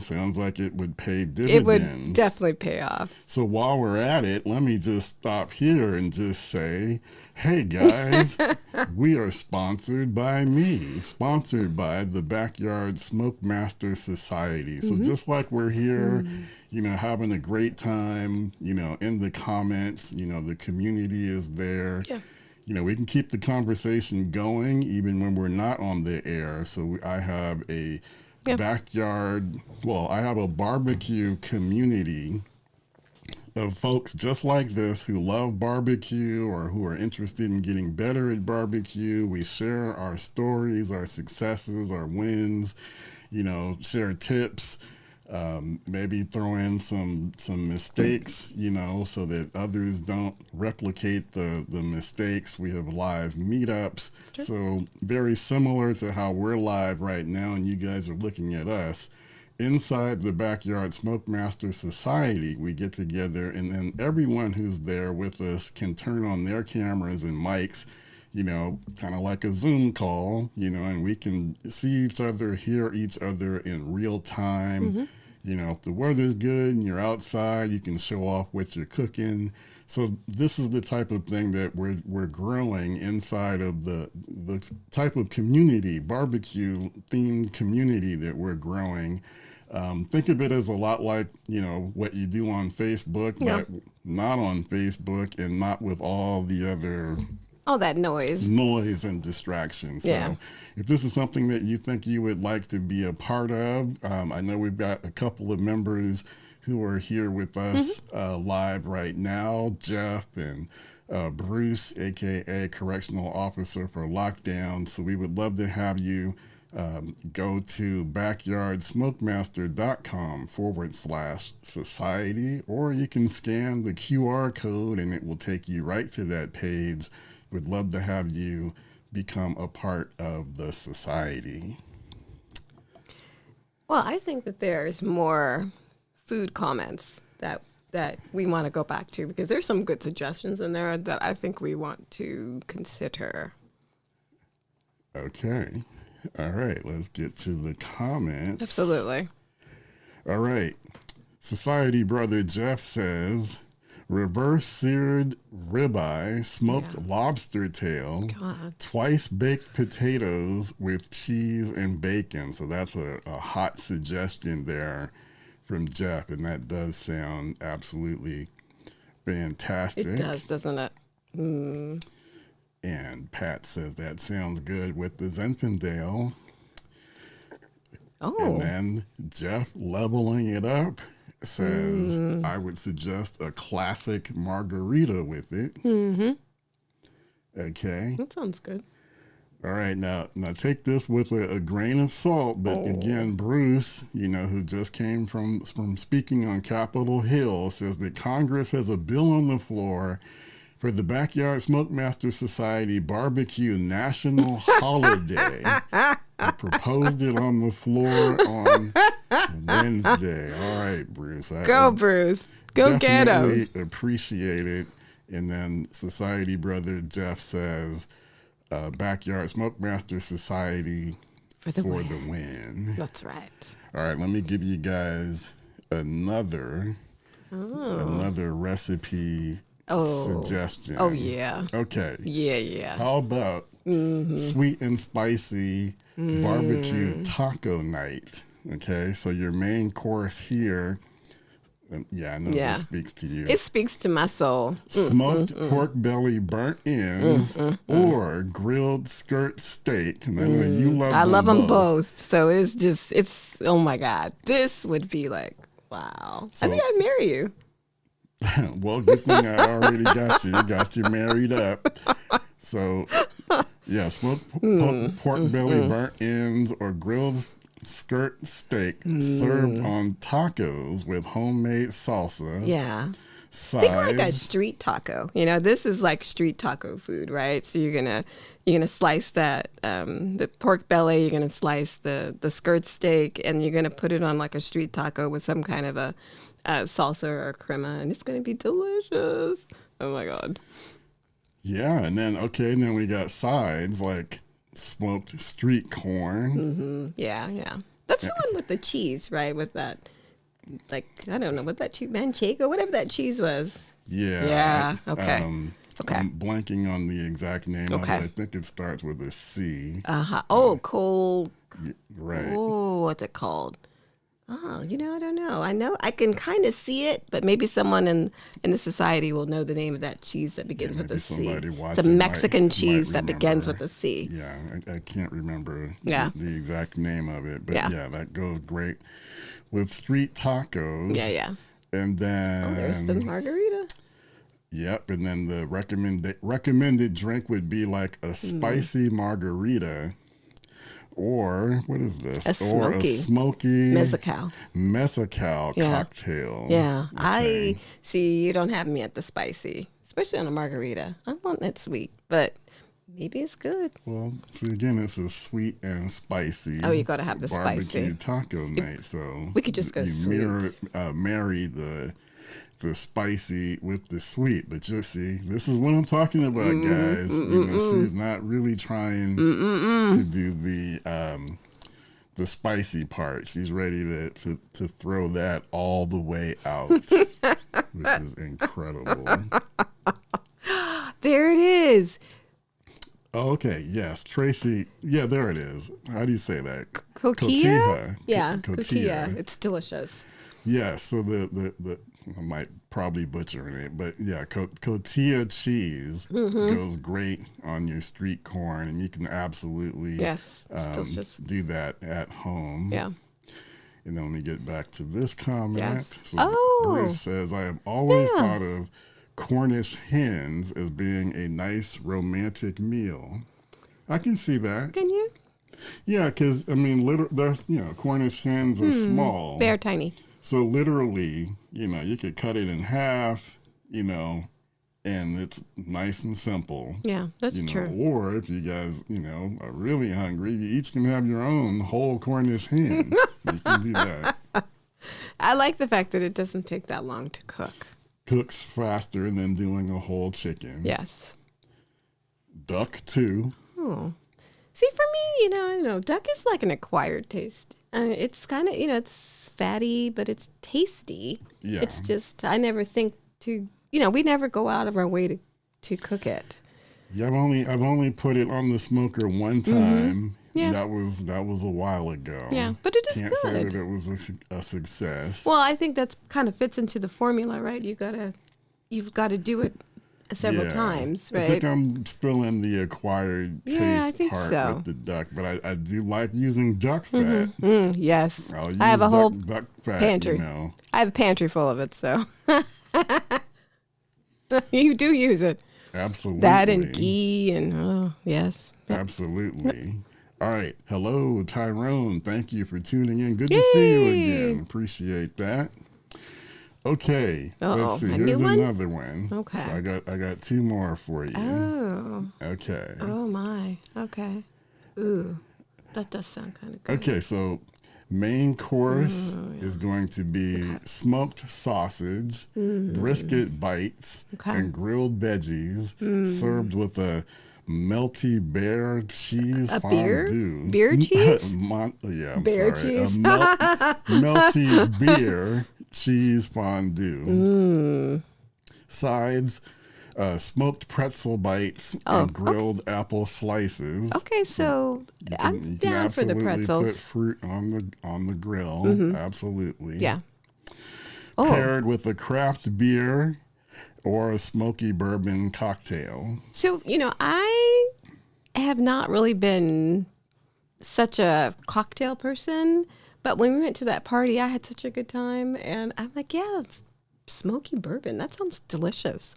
sounds like it would pay dividends. It would definitely pay off. So while we're at it, let me just stop here and just say, hey guys, we are sponsored by the Backyard SmokeMaster Society. So just like we're here, having a great time, in the comments, the community is there. Yeah. We can keep the conversation going even when we're not on the air. So I have a I have a barbecue community of folks just like this who love barbecue or who are interested in getting better at barbecue. We share our stories, our successes, our wins, share tips, maybe throw in some mistakes, so that others don't replicate the mistakes. We have live meetups. Sure. So very similar to how we're live right now and you guys are looking at us. Inside the Backyard SmokeMaster Society, we get together and then everyone who's there with us can turn on their cameras and mics, kind of like a Zoom call, and we can see each other, hear each other in real time. If the weather's good and you're outside, you can show off what you're cooking. So this is the type of thing that we're growing inside of the type of community, barbecue themed community that we're growing. Think of it as a lot like, what you do on Facebook, but not on Facebook and not with all the other All that noise. and distractions. Yeah. So if this is something that you think you would like to be a part of, I know we've got a couple of members who are here with us live right now, Jeff and Bruce, aka Correctional Officer for Lockdown. So we would love to have you go to backyardsmokemaster.com/society, or you can scan the QR code and it will take you right to that page. We'd love to have you become a part of the society. Well, I think that there's more food comments that we want to go back to because there's some good suggestions in there that I think we want to consider. Okay. All right. Let's get to the comments. Absolutely. All right. Society Brother Jeff says, reverse-seared ribeye, smoked lobster tail, twice baked potatoes with cheese and bacon. So that's a hot suggestion there from Jeff, and that does sound absolutely fantastic. It does, doesn't it? Mm. And Pat says that sounds good with the Zinfandel. Oh. And then Jeff, leveling it up, says, I would suggest a classic margarita with it. Mm-hmm. Okay. That sounds good. All right. Now take this with a grain of salt. But again, Bruce, who just came from speaking on Capitol Hill, says that Congress has a bill on the floor for the Backyard SmokeMaster Society Barbecue National Holiday. I proposed it on the floor on Wednesday. All right, Bruce. Go, Bruce. Go get him. Definitely appreciate it. And then Society Brother Jeff says, Backyard SmokeMaster Society for the win. That's right. All right, let me give you guys another recipe suggestion. Oh, yeah. Okay. Yeah. How about sweet and spicy barbecue taco night? Okay, so your main course here, I know this speaks to you. It speaks to my soul. Smoked pork belly burnt ends or grilled skirt steak. And I know you love I them love them both. So it's oh my God. This would be like, wow. So, I think I'd marry you. Well, good thing I already got you married up. So, yeah, smoked pork belly burnt ends or grilled skirt steak served on tacos with homemade salsa. Yeah. Sides. Think like a street taco. This is like street taco food, right? So you're gonna slice that the pork belly. You're gonna slice the skirt steak, and you're gonna put it on like a street taco with some kind of a salsa or crema, and it's gonna be delicious. Oh my God. Yeah, and then we got sides like smoked street corn. Mm-hmm. Yeah. That's the one with the cheese, right? With that, like, I don't know what that cheese, manchego, whatever that cheese was. Yeah. Okay. Okay. I'm blanking on the exact name of it. I think it starts with a C. Cold. Right. Oh, what's it called? Oh, I don't know. I know I can kind of see it, but maybe someone in the society will know the name of that cheese that begins with a C. It's a Mexican cheese that begins with a C. Yeah, I can't remember the exact name of it, but yeah, that goes great with street tacos. Yeah. And then there's the margarita. Yep, and then the recommended drink would be like a spicy margarita. Or what is this? A smoky mezcal cocktail. Yeah, okay. I see. You don't have me at the spicy, especially on a margarita. I want it sweet, but maybe it's good. Well, see again, it's a sweet and spicy. Oh, you got to have the barbecue spicy taco night. So we could just go sweet. Marry the spicy with the sweet, but you see, this is what I'm talking about, guys. She's not really trying to do the spicy part. She's ready to throw that all the way out, which is incredible. There it is. Oh, okay. Yes, Tracy. Yeah, there it is. How do you say that? Cotija. Yeah, cotija. It's delicious. Yeah. So the I might probably butcher it, but yeah, cotija cheese goes great on your street corn, and you can absolutely do that at home. Yeah. And then let me get back to this comment. Yes. So Bruce says, I have always thought of Cornish hens as being a nice romantic meal. I can see that. Can you? Yeah, because there's Cornish hens are small. They're tiny. So literally, you could cut it in half, and it's nice and simple. Yeah, that's true. Or if you guys, are really hungry, you each can have your own whole Cornish hen. You can do that. I like the fact that it doesn't take that long to cook. Cooks faster than doing a whole chicken. Yes. Duck too. Oh. See, for me, I don't know. Duck is like an acquired taste. It's kind of, it's fatty, but it's tasty. Yeah. It's just, I never think to, we never go out of our way to cook it. Yeah, I've only put it on the smoker one time. Yeah. That was a while ago. Yeah, but it is Can't good. say that it was a success. Well, I think that's kind of fits into the formula, right? You've got to do it several times, right? I think I'm still in the acquired taste part with the duck, but I do like using duck fat. Yes. I'll use I have a whole duck fat, pantry. I have a pantry full of it, so you do use it. Absolutely. That and ghee and yes. Absolutely. All right. Hello, Tyrone. Thank you for tuning in. Good to see you again. Appreciate that. Okay. Let's see. Here's another one. Okay. So I got two more for you. Oh. Okay. Oh my. Okay. Ooh. That does sound kind of good. Okay, so main course is going to be smoked sausage, brisket bites, and grilled veggies served with a melty bear cheese fondue. Beer cheese? Bear cheese. Melty beer cheese fondue. Sides, smoked pretzel bites and grilled apple slices. Okay, so I'm down for the pretzels. Put fruit on the grill. Absolutely. Yeah. Paired with a craft beer or a smoky bourbon cocktail. So, I have not really been such a cocktail person, but when we went to that party, I had such a good time, and I'm like, yeah, it's smoky bourbon. That sounds delicious.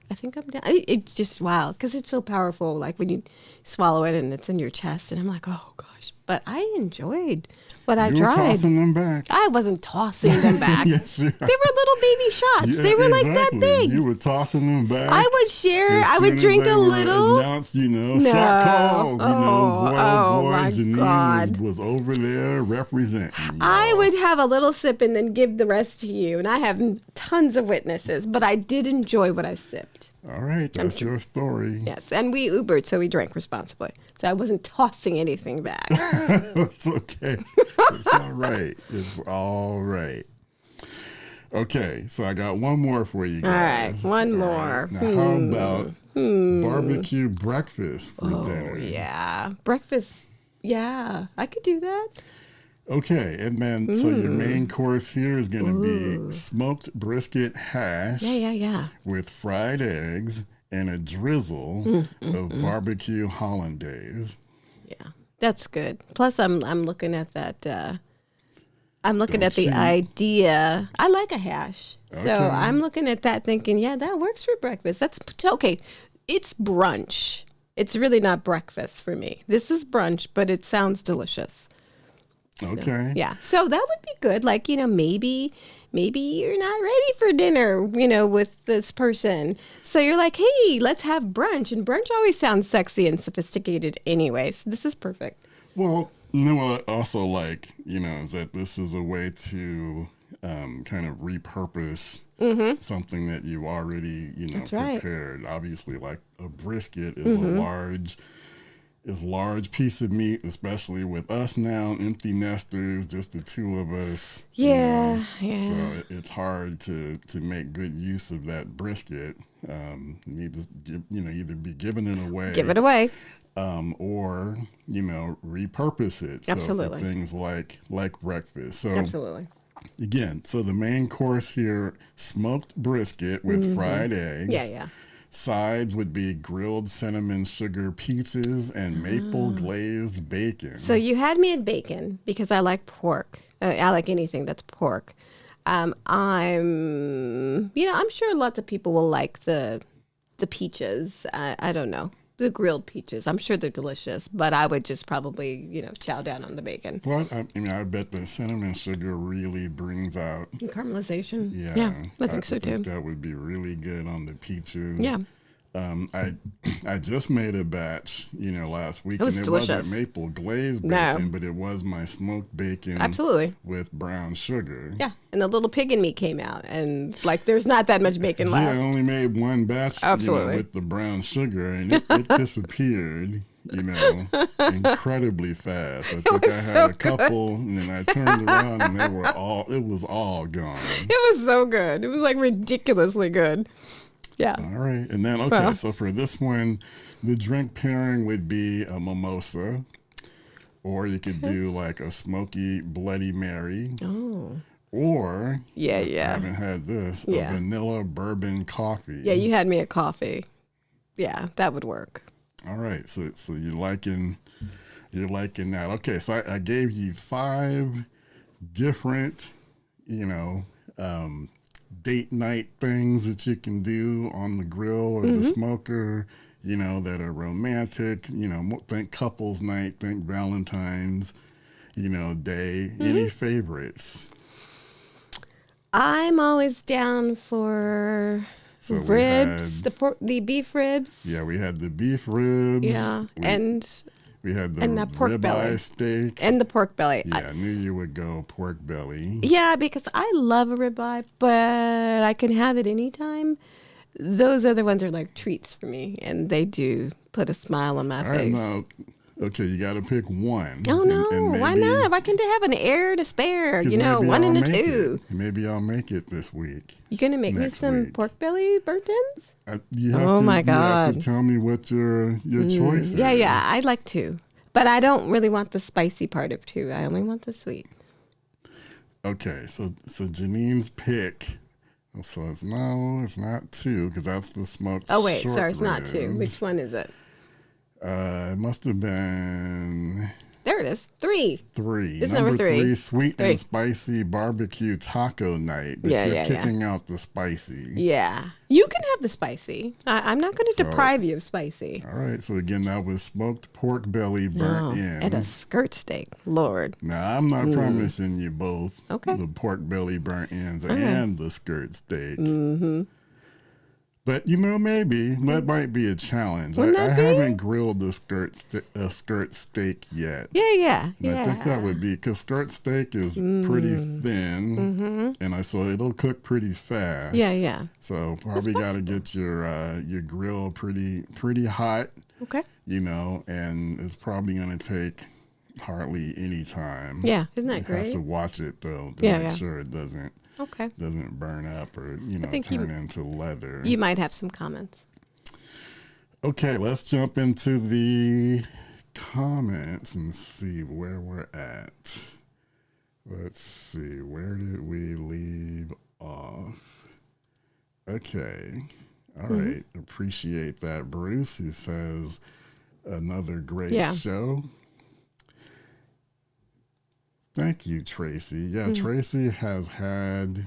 I think I'm down. It's just wow, because it's so powerful. Like when you swallow it and it's in your chest, and I'm like, oh gosh. But I enjoyed what I tried. You were tossing them back. I wasn't tossing them back. Yes, you are. They were little baby shots. They were like that big. You were tossing them back. I would share. I would drink a little. Announced, shot call. Boy, Jeannine was over there representing. I would have a little sip and then give the rest to you, and I have tons of witnesses. But I did enjoy what I sipped. All right, that's your story. Yes, and we Ubered, so we drank responsibly. So I wasn't tossing anything back. It's okay. It's all right. It's all right. Okay, so I got one more for you guys. All right, one more. Now, how about barbecue breakfast for dinner? Yeah, breakfast. Yeah, I could do that. Okay, and then so your main course here is going to be smoked brisket hash with fried eggs and a drizzle of barbecue hollandaise. Yeah, that's good. Plus, I'm looking at that. I'm looking at the idea. I like a hash, so I'm looking at that, thinking, yeah, that works for breakfast. That's okay. It's brunch. It's really not breakfast for me. This is brunch, but it sounds delicious. Okay. So, yeah. So that would be good. Like, maybe you're not ready for dinner, with this person. So you're like, hey, let's have brunch. And brunch always sounds sexy and sophisticated anyway. So this is perfect. Well, what I also like, is that this is a way to kind of repurpose something that you already, prepared. Right. Obviously, like a brisket is a large piece of meat, especially with us now, empty nesters, just the two of us. Yeah. So it's hard to make good use of that brisket. You need to either be giving it away. Give it away. Or repurpose it. Absolutely. So for things like breakfast. So absolutely. Again, so the main course here, smoked brisket with fried eggs. Yeah. Sides would be grilled cinnamon sugar peaches and maple glazed bacon. So you had me at bacon because I like pork. I like anything that's pork. I'm sure lots of people will like the peaches. I don't know. The grilled peaches. I'm sure they're delicious, but I would just probably, chow down on the bacon. Well, I bet the cinnamon sugar really brings out caramelization. Yeah, I think so too. That would be really good on the peaches. Yeah. I just made a batch, last week, it was and it delicious. wasn't maple glazed bacon, but it was my smoked bacon. Absolutely. With brown sugar. Yeah, and the little pig in me came out, and there's not that much bacon left. Yeah, I only made one batch. Absolutely. With the brown sugar, and it disappeared. Incredibly fast. I think I had a couple, and then I turned around, and it was all gone. It was so good. It was ridiculously good. Yeah. All right. And then, okay, so for this one, the drink pairing would be a mimosa, or you could do like a smoky Bloody Mary. Oh. Or, Yeah, I yeah. haven't had this, Yeah. a vanilla bourbon coffee. Yeah, you had me a coffee. Yeah, that would work. All right. So you're liking that. Okay, so I gave you 5 different, date night things that you can do on the grill or the smoker, that are romantic, think couples night, think Valentine's, day. Any favorites? I'm always down for So ribs, the beef ribs. Yeah, we had the beef ribs. Yeah, we had the pork belly steak. and the pork belly. Yeah, I knew you would go pork belly. Yeah, because I love a ribeye, but I can have it anytime. Those other ones are like treats for me, and they do put a smile on my face. No. Okay, you got to pick one. Oh, no. And maybe, why not? Why can't they have an heir to spare? One and a two. Maybe I'll make it this week. You going to make me some pork belly burnt ends? You Oh, my God. You have to tell me what your choice is. Yeah, I'd like two. But I don't really want the spicy part of two. I only want the sweet. Okay, so Jeannine's pick. So it's not 2 because that's the smoked. Oh wait, short sorry, it's not ribs. 2. Which one is it? It must have been There it is. 3. 3. It's number 3. Sweet and spicy barbecue taco night. But you're kicking out the spicy. Yeah, you can have the spicy. I'm not going to deprive you of spicy. All right. So again, that was smoked pork belly burnt in. And a skirt steak. Lord. Now I'm not promising you both. Okay. The pork belly burnt ends and the skirt steak. Mm-hmm. But maybe that might be a challenge. I haven't grilled a skirt steak yet. Yeah. And I think that would be because skirt steak is pretty thin, and so it'll cook pretty fast. Yeah. So probably got to get your grill pretty hot. Okay. And it's probably going to take hardly any time. Yeah, isn't that you great? have to watch it though to make sure it doesn't burn up or turn into leather. You might have some comments. Okay, let's jump into the comments and see where we're at. Let's see, where did we leave off? Okay. All right. Appreciate that, Bruce, who says another great show. Thank you, Tracy. Yeah, Tracy has had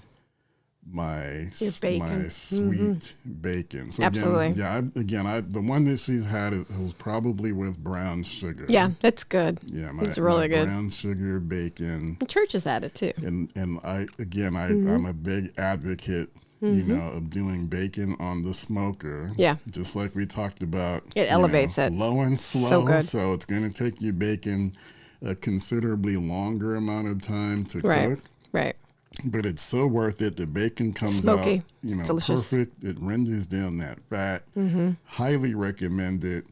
my sweet bacon. So absolutely. The one that she's had was probably with brown sugar. Yeah, that's good. Yeah, it's really good. Brown sugar bacon. The church has had it too. And I'm a big advocate, of doing bacon on the smoker. Yeah. Just like we talked about. It elevates it. Low and slow. So good. So it's going to take you bacon a considerably longer amount of time to cook. Right. But it's so worth it. The bacon comes smoky. out, Delicious. perfect. It renders down that fat. Highly recommend it.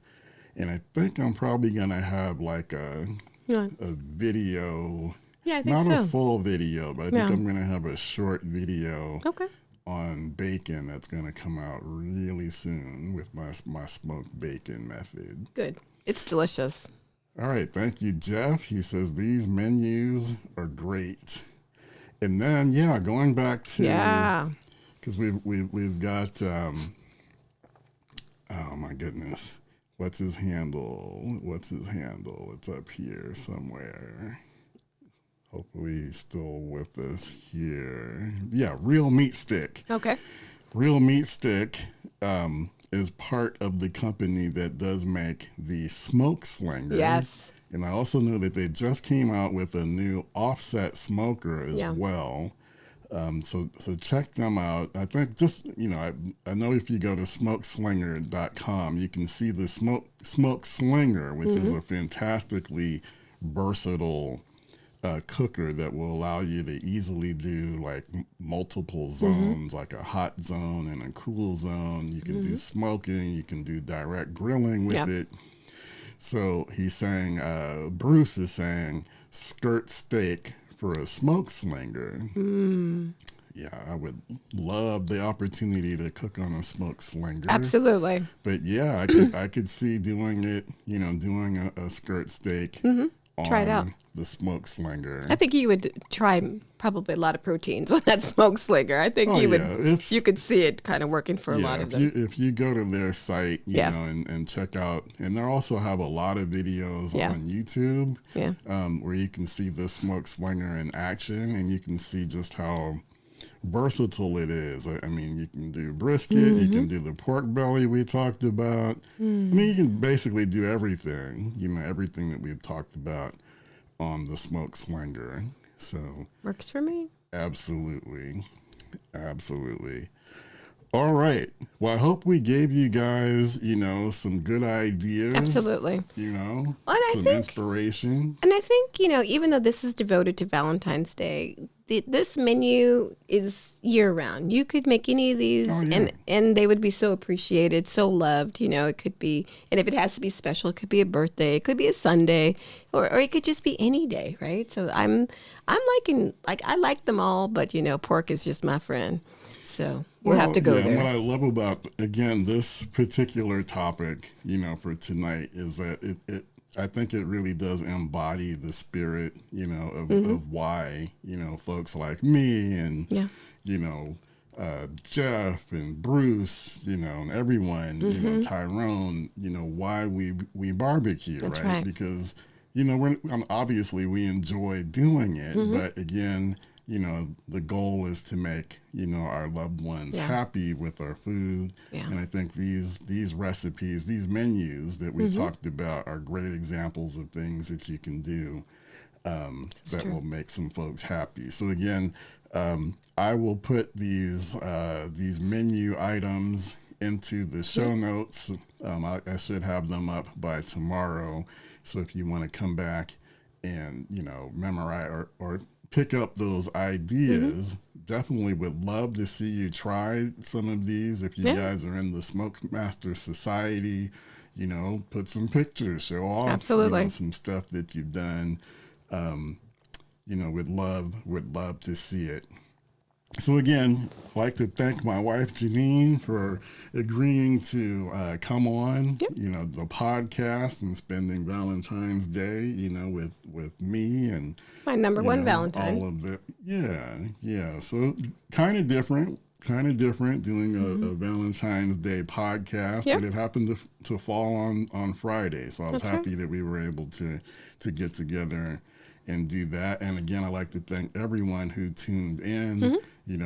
And I think I'm probably gonna have like a video. Yeah, I think not so. a full video, but I think I'm gonna have a short video. Okay. On bacon that's gonna come out really soon with my smoked bacon method. Good. It's delicious. All right, thank you, Jeff. He says these menus are great. And then, going back to because we've got oh my goodness, what's his handle? It's up here somewhere. Hopefully he's still with us here. Yeah, Real Meat Stick. Okay. Real Meat Stick is part of the company that does make the Smoke Slinger. Yes. And I also know that they just came out with a new offset smoker as well. So check them out. I think I know if you go to smokeslinger.com, you can see the Smoke Slinger, which is a fantastically versatile cooker that will allow you to easily do like multiple zones, like a hot zone and a cool zone. You can do smoking, you can do direct grilling with it. So he's saying, Bruce is saying skirt steak for a smoke slinger. I would love the opportunity to cook on a smoke slinger. Absolutely. But yeah, I could see doing it, doing a skirt steak Try it out. on the smoke slinger. I think you would try probably a lot of proteins on that smoke slinger. I think you could see it kind of working for a lot of them. If you go to their site, you know, and check out, and they also have a lot of videos on YouTube where you can see the smoke slinger in action, and you can see just how versatile it is. I mean, you can do brisket, you can do the pork belly we talked about. I mean, you can basically do everything, everything that we've talked about on the smoke slinger. So works for me. Absolutely. All right. Well, I hope we gave you guys, some good ideas. Absolutely. Some inspiration. And I think, even though this is devoted to Valentine's Day, this menu is year-round. You could make any of these, and they would be so appreciated, so loved. It could be, and if it has to be special, it could be a birthday, it could be a Sunday, or it could just be any day, right? So I'm liking, I like them all, but pork is just my friend. So we'll have to go there. And what I love about, again, this particular topic, for tonight is that I think it really does embody the spirit, of why, folks like me and, Jeff and Bruce, and everyone, Tyrone, why we barbecue, right? Because, obviously we enjoy doing it, but again, the goal is to make, our loved ones happy with our food. Yeah. And I think these recipes, these menus that we talked about are great examples of things that you can do that will make some folks happy. So again, I will put these menu items into the show notes. I should have them up by tomorrow. So if you want to come back and, memorize or pick up those ideas, definitely would love to see you try some of these. If you guys are in the SmokeMaster Society, put some pictures, show off some stuff that you've done. Would love to see it. So again, I'd like to thank my wife, Jeannine, for agreeing to come on, the podcast and spending Valentine's Day, with me and my number one Valentine. All of it. Yeah. So kind of different doing a Valentine's Day podcast, but it happened to fall on Friday. So I was happy that we were able to get together and do that. And again, I'd like to thank everyone who tuned in,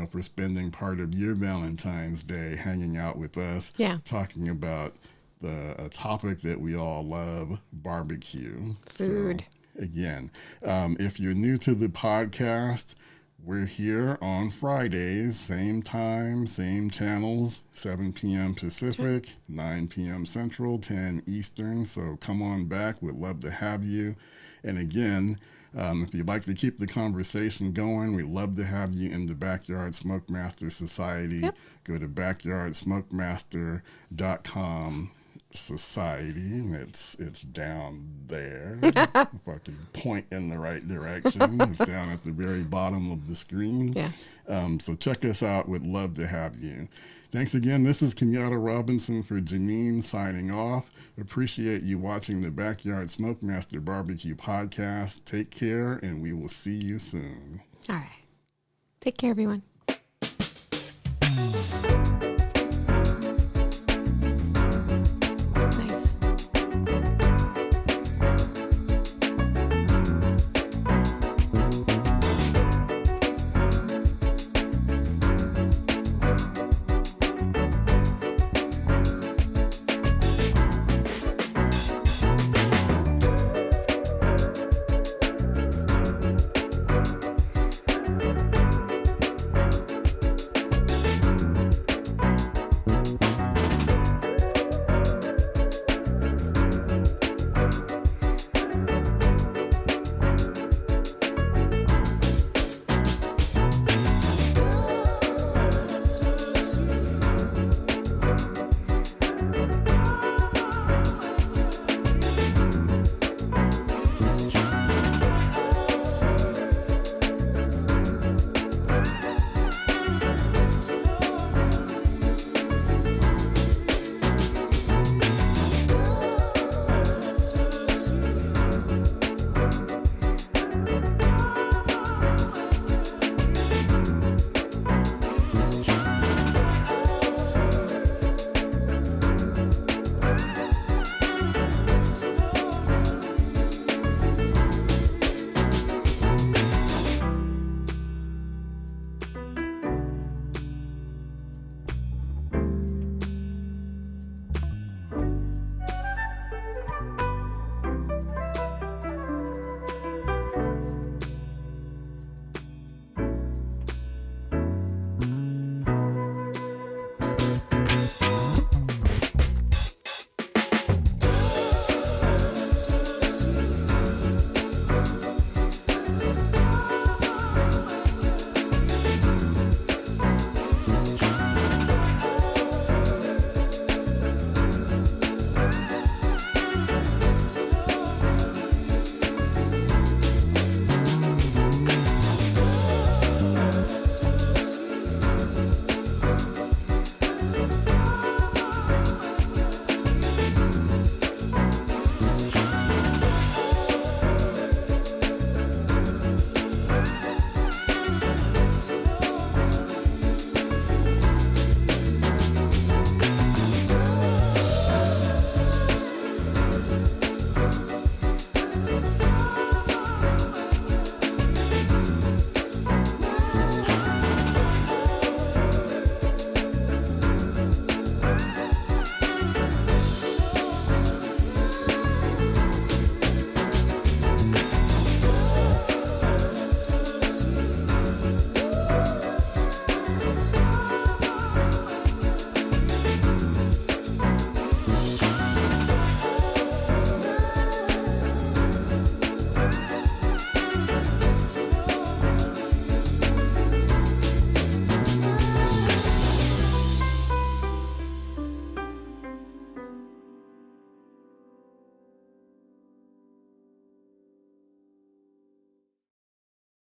for spending part of your Valentine's Day hanging out with us, talking about a topic that we all love, barbecue. Food. So, again, if you're new to the podcast, we're here on Fridays, same time, same channels, 7 p.m. Pacific, 9 p.m. Central, 10 Eastern. So come on back. We'd love to have you. And again, if you'd like to keep the conversation going, we'd love to have you in the Backyard SmokeMaster Society. Go to backyardsmokemaster.com society, and it's down there. If I can point in the right direction, it's down at the very bottom of the screen. So check us out. We'd love to have you. Thanks again. This is Kenyatta Robinson for Jeannine signing off. Appreciate you watching the Backyard SmokeMaster BBQ podcast. Take care, and we will see you soon. All right. Take care, everyone.